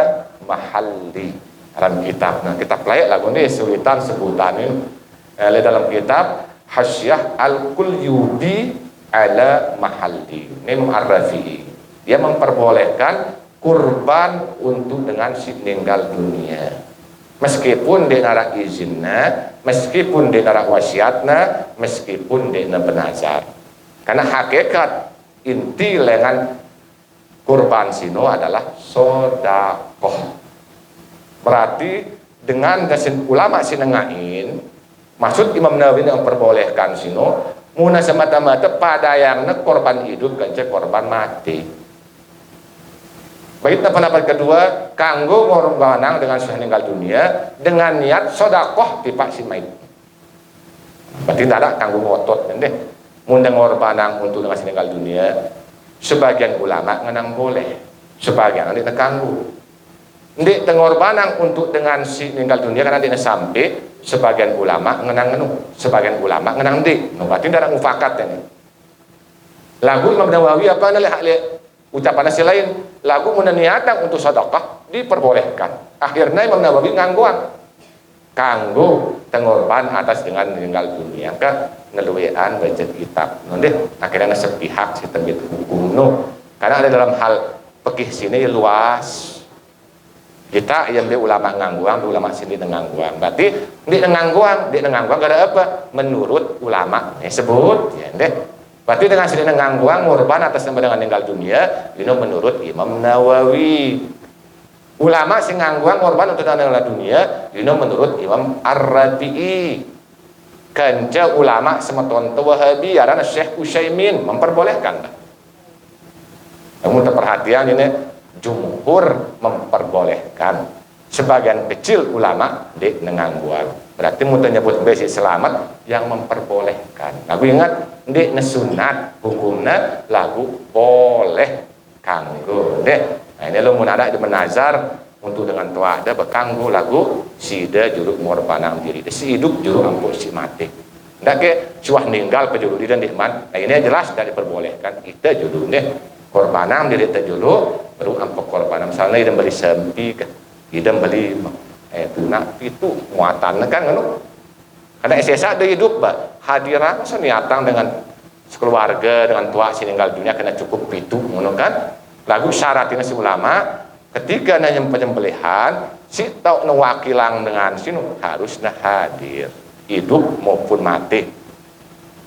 mahalli dalam kitab kitab layak lagu ini sulitan sebutan ini dalam kitab Hasyah Al-Kulyubi ala mahalli. Ini Ar-Rafi'i. Dia memperbolehkan kurban untuk dengan si meninggal dunia. Meskipun dia narak izinna, meskipun dia narak wasiatna, meskipun dia bernazar. Karena hakikat inti lengan kurban sino adalah sodakoh. Berarti dengan gasin ulama sinengain, maksud Imam Nawawi yang memperbolehkan sino, muna semata-mata pada yang korban hidup kan korban mati. Baik pendapat kedua, kanggo ngorbanang dengan sudah meninggal dunia dengan niat sodakoh tipak si mayit. Berarti tidak ada kanggo ngotot deh. Mundang ngorbanang untuk dengan si meninggal dunia, sebagian ulama ngenang boleh, sebagian nanti kanggo. Ndik tengorbanang untuk dengan si meninggal dunia karena dia sampai sebagian ulama ngenang sebagian ulama ngenang ndik. Berarti tidak ada mufakat ini. Lagu Imam Nawawi apa nih ucapan si lain, lagu menaniatan untuk sedekah diperbolehkan. Akhirnya Imam Nawawi ngangguan kanggo tengorban atas dengan meninggal dunia ke ngeluwean baca kitab. Nanti akhirnya sepihak si terbit hukum karena ada dalam hal fikih sini luas. Kita yang dia ulama ngangguang, ulama sini ngangguang. Berarti dia ngangguang gara apa? Menurut ulama sebut ya deh. Berarti dengan sini ngangguang ngorban atas nama dengan meninggal dunia, ini menurut Imam Nawawi. Ulama sing ngangguang ngorban untuk dengan meninggal dunia, ini menurut Imam Ar-Rafi'i. Kanca ulama semeton Wahabi arana Syekh Utsaimin memperbolehkan. Namun perhatian ini jumhur memperbolehkan, sebagian kecil ulama di ngangguan. Berarti mau nyebut besi selamat yang memperbolehkan. Lagu ingat di nesunat hukumnya lagu boleh kanggo deh. Nah ini lo mau ada di menazar untuk dengan tua ada bekanggo lagu sida juruk ngorbanang diri si hidup juruk ampun si mati. Ndak ke suah ninggal pejulu dan dihman. Nah ini jelas tidak diperbolehkan kita julu deh korbanang diri terjulu baru ampuk korbanang misalnya idam beli sempi idam beli tunak itu muatan kan karena SSA ada hidup hadiran seniatang dengan keluarga dengan tua si meninggal dunia kena cukup itu kan lagu syaratnya si ulama ketika nanya penyembelihan si tau newakilang dengan sini harus hadir hidup maupun mati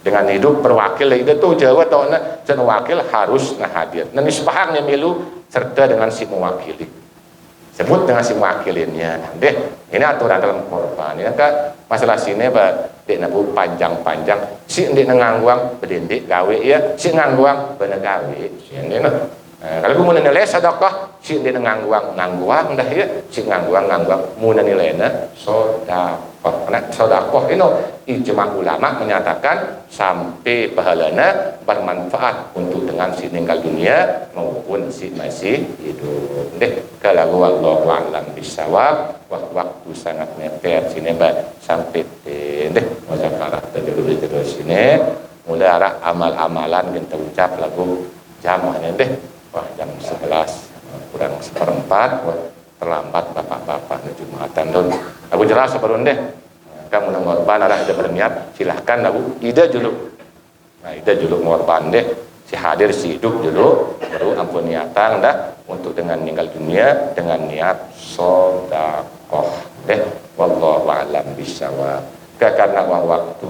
dengan hidup perwakil itu tuh Jawa tau wakil harus hadir dan nisbahangnya milu serta dengan si mewakili sebut dengan si mewakilinnya deh ini aturan dalam korban ya kan masalah sini dek nabu panjang-panjang si ndek ngangguang bedendek gawe ya si ngangguang bener gawe ini kalau gue mau nilai sedekah si ndek ngangguang dah ya si ngangguang mau nilainya sedekah ini ijma ulama menyatakan sampai pahalanya bermanfaat untuk dengan si meninggal dunia maupun si masih hidup deh kalau wallahu a'lam bisawab waktu sangat mepet sini sampai deh muzakarah dulu terus sini mulai arah amal-amalan kita ucap lagu jamahnya deh wah jam 11 kurang seperempat terlambat bapak-bapak Jumatan don aku jelas sebelum deh kamu ngorban ada berniat silahkan lagu ida dulu nah ida dulu ngorban deh si hadir si hidup dulu baru ampun niatan dah untuk dengan meninggal dunia dengan niat sedekah deh wallahu a'lam bishawab karena waktu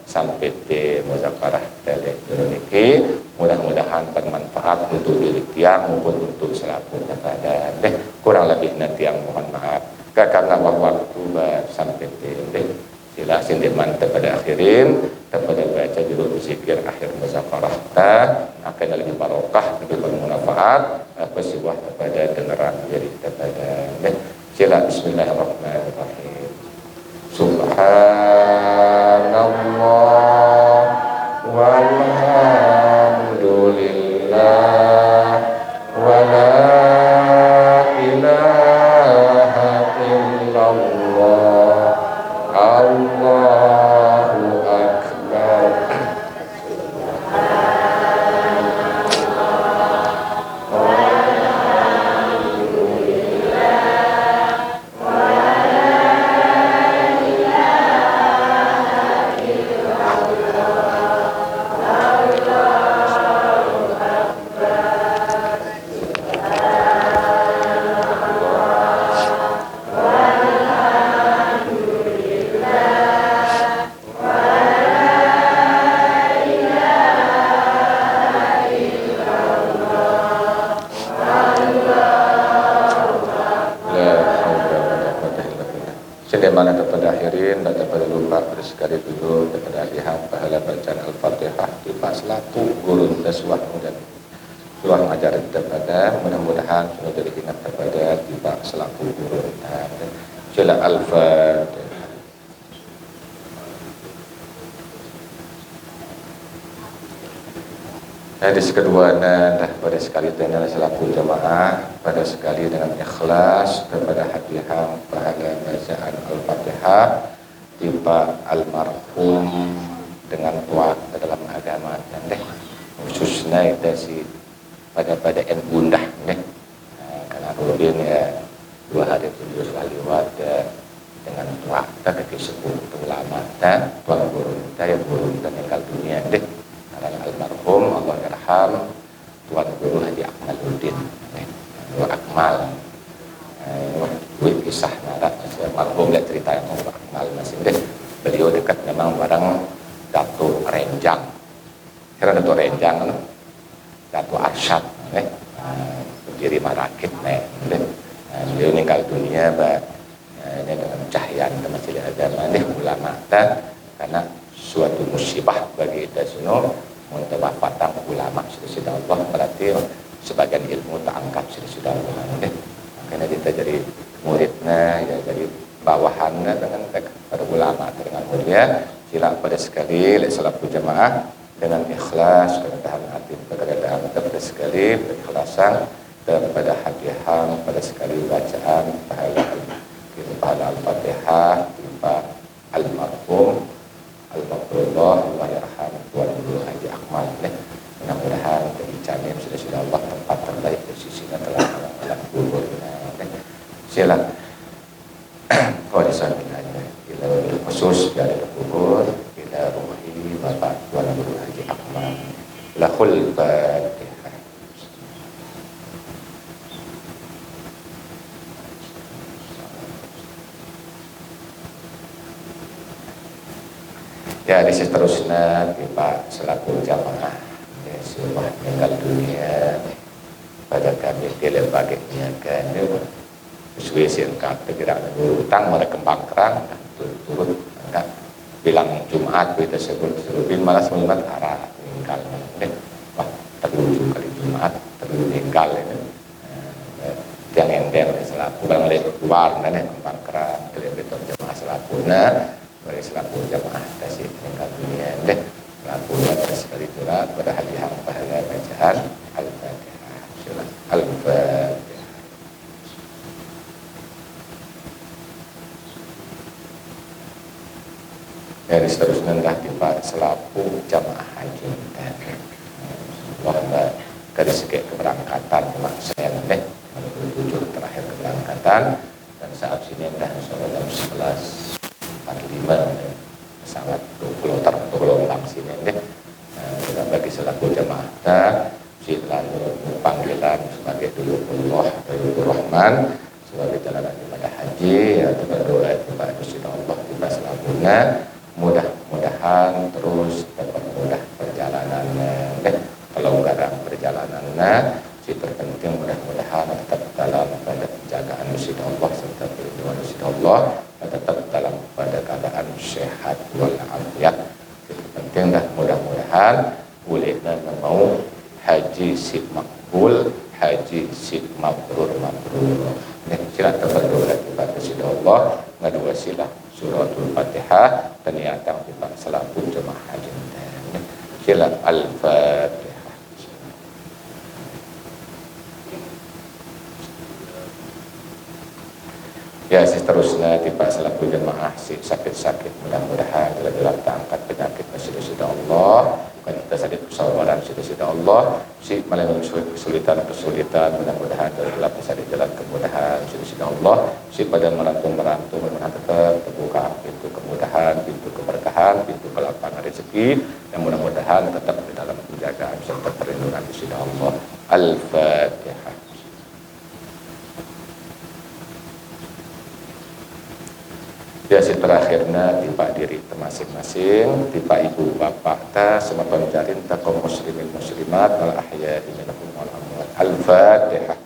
sampai di muzakarah teleponiki mudah-mudahan bermanfaat untuk diri tiang maupun untuk selaku kepada deh kurang lebih nanti yang mohon maaf karena waktu sampai di sila sindir mantap pada akhirin kepada baca judul zikir akhir muzakarah akan lebih barokah lebih bermanfaat bersiwah kepada dengaran jadi kepada deh sila bismillahirrahmanirrahim subhanallah walhamdulillah wa la ilaha illallah Allahu akbar Walhamdulillah Sebagaimana daripada akhirin dan daripada lupa pada sekali dulu daripada lihat pahala bacaan Al-Fatihah di pas selaku guru daswah dan luar ajar daripada mudah-mudahan sudah jadi ingat daripada tiba selaku guru dan sila Al-Fatihah. Hadis kedua adalah pada sekali dengan selaku jamaah pada sekali dengan ikhlas kepada hadiah pahala bacaan Al-Fatihah tiba almarhum dengan tua dalam agama dan khususnya itu si pada bundah karena Rudin ya 2 hari 7 liwat dengan tua kita sepuh ulama dan tuan guru saya guru dan meninggal dunia almarhum Allah yarham Tuan Guru Haji Akmaluddin Akmal kisah narak almarhum lihat cerita yang mau Akmal masih deh beliau dekat memang barang Datuk Renjang kira Datuk Renjang Datuk Arsyad berdiri marakit beliau meninggal dunia ini dengan cahayaan masjid agama ulama karena suatu musibah bagi Dasno muntawafatan ulama sudah Allah berarti sebagian ilmu tak angkat sudah Allah makanya kita jadi muridnya ya jadi bawahannya dengan para ulama dengan mulia sila pada sekali selaku jamaah dengan ikhlas kerendahan hati kerendahan pada sekali ikhlasan kepada hadiah pada sekali bacaan pahala Al-Fatihah tiba almarhum Al-Fatihah Allah yarham Tuan Guru Haji Akmal mudah-mudahan dari jamin sudah Allah tempat terbaik di sisinya telah alam kubur sila warisan ilahnya ila khusus dari kubur ila ruhi Bapak Tuan Guru Haji Akmal lahul Fatihah. Ya, di seterusnya Pak selaku jamaah sudah meninggal dunia pada kami di lembaga-nya kan sesuai singkat gerak utang mereka kembang kerang turut enggak bilang Jumat kita sebut malah semuanya arah meninggal wah terlucu kali Jumat meninggal ini yang endeng selaku bang keluar kembang kerang betul jamaah selaku bagi selaku jamaah kasih meninggal dunia selaku pada sekali surat pada hadiah pahala bacaan Al-Fatihah surat Al-Fatihah. Dari seterusnya dah tiba selaku jamaah haji wah dari segi keberangkatan saya menuju terakhir keberangkatan dan saat sini dah jam 11 pesawat 20 gelombang sini kita bagi selaku jamaah silan panggilan sebagai dulullah Rahman sebagai jalanan ibadah haji atau berdoa kepada Gusti Allah tiba selamanya mudah-mudahan terus dapat mudah perjalanannya pelonggaran perjalanannya si terpenting mudah-mudahan tetap dalam pada penjagaan Gusti Allah serta perlindungan Gusti Allah tetap dalam pada keadaan sehat walafiat. Itu penting dah mudah-mudahan boleh dan mau haji si makbul, haji si mabrur. Ini sila terberdoa kepada Gusti Allah ngadua sila suratul Fatihah dan niatan kita selaku jemaah haji. Sila Al-Fatihah. Ya, seterusnya tiba selaku jemaah si sakit-sakit mudah-mudahan dalam angkat penyakit sudah Allah bukan kita sakit kesabaran sudah Allah si melalui kesulitan mudah-mudahan dalam sakit jalan kemudahan sudah Allah si pada merantau mudah-mudahan tetap terbuka pintu kemudahan pintu keberkahan pintu kelapangan rezeki dan mudah-mudahan tetap di dalam penjagaan serta perlindungan sudah Allah. Al-Fatihah. Biasa terakhirnya tiba diri masing-masing, tiba ibu bapak ta sematan jarin ta kaum muslimin muslimat al ahya'i minhum wal amwat. Al-Fatihah.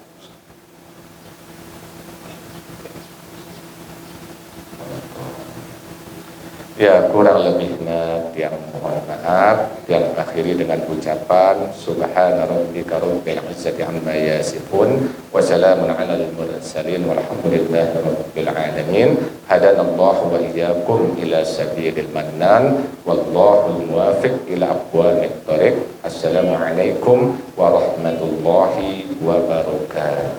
Ya, kurang lebihnya yang mohon maaf. Yang akhiri dengan ucapan Subhana rabbika rabbil izzati amma yasifun wa salamun alal mursalin walhamdulillahi rabbil alamin. Hadanallahu wa iyyakum ila sabilil mannan wallahu muwaffiq ila aqwamit thoriq. Assalamualaikum warahmatullahi wabarakatuh.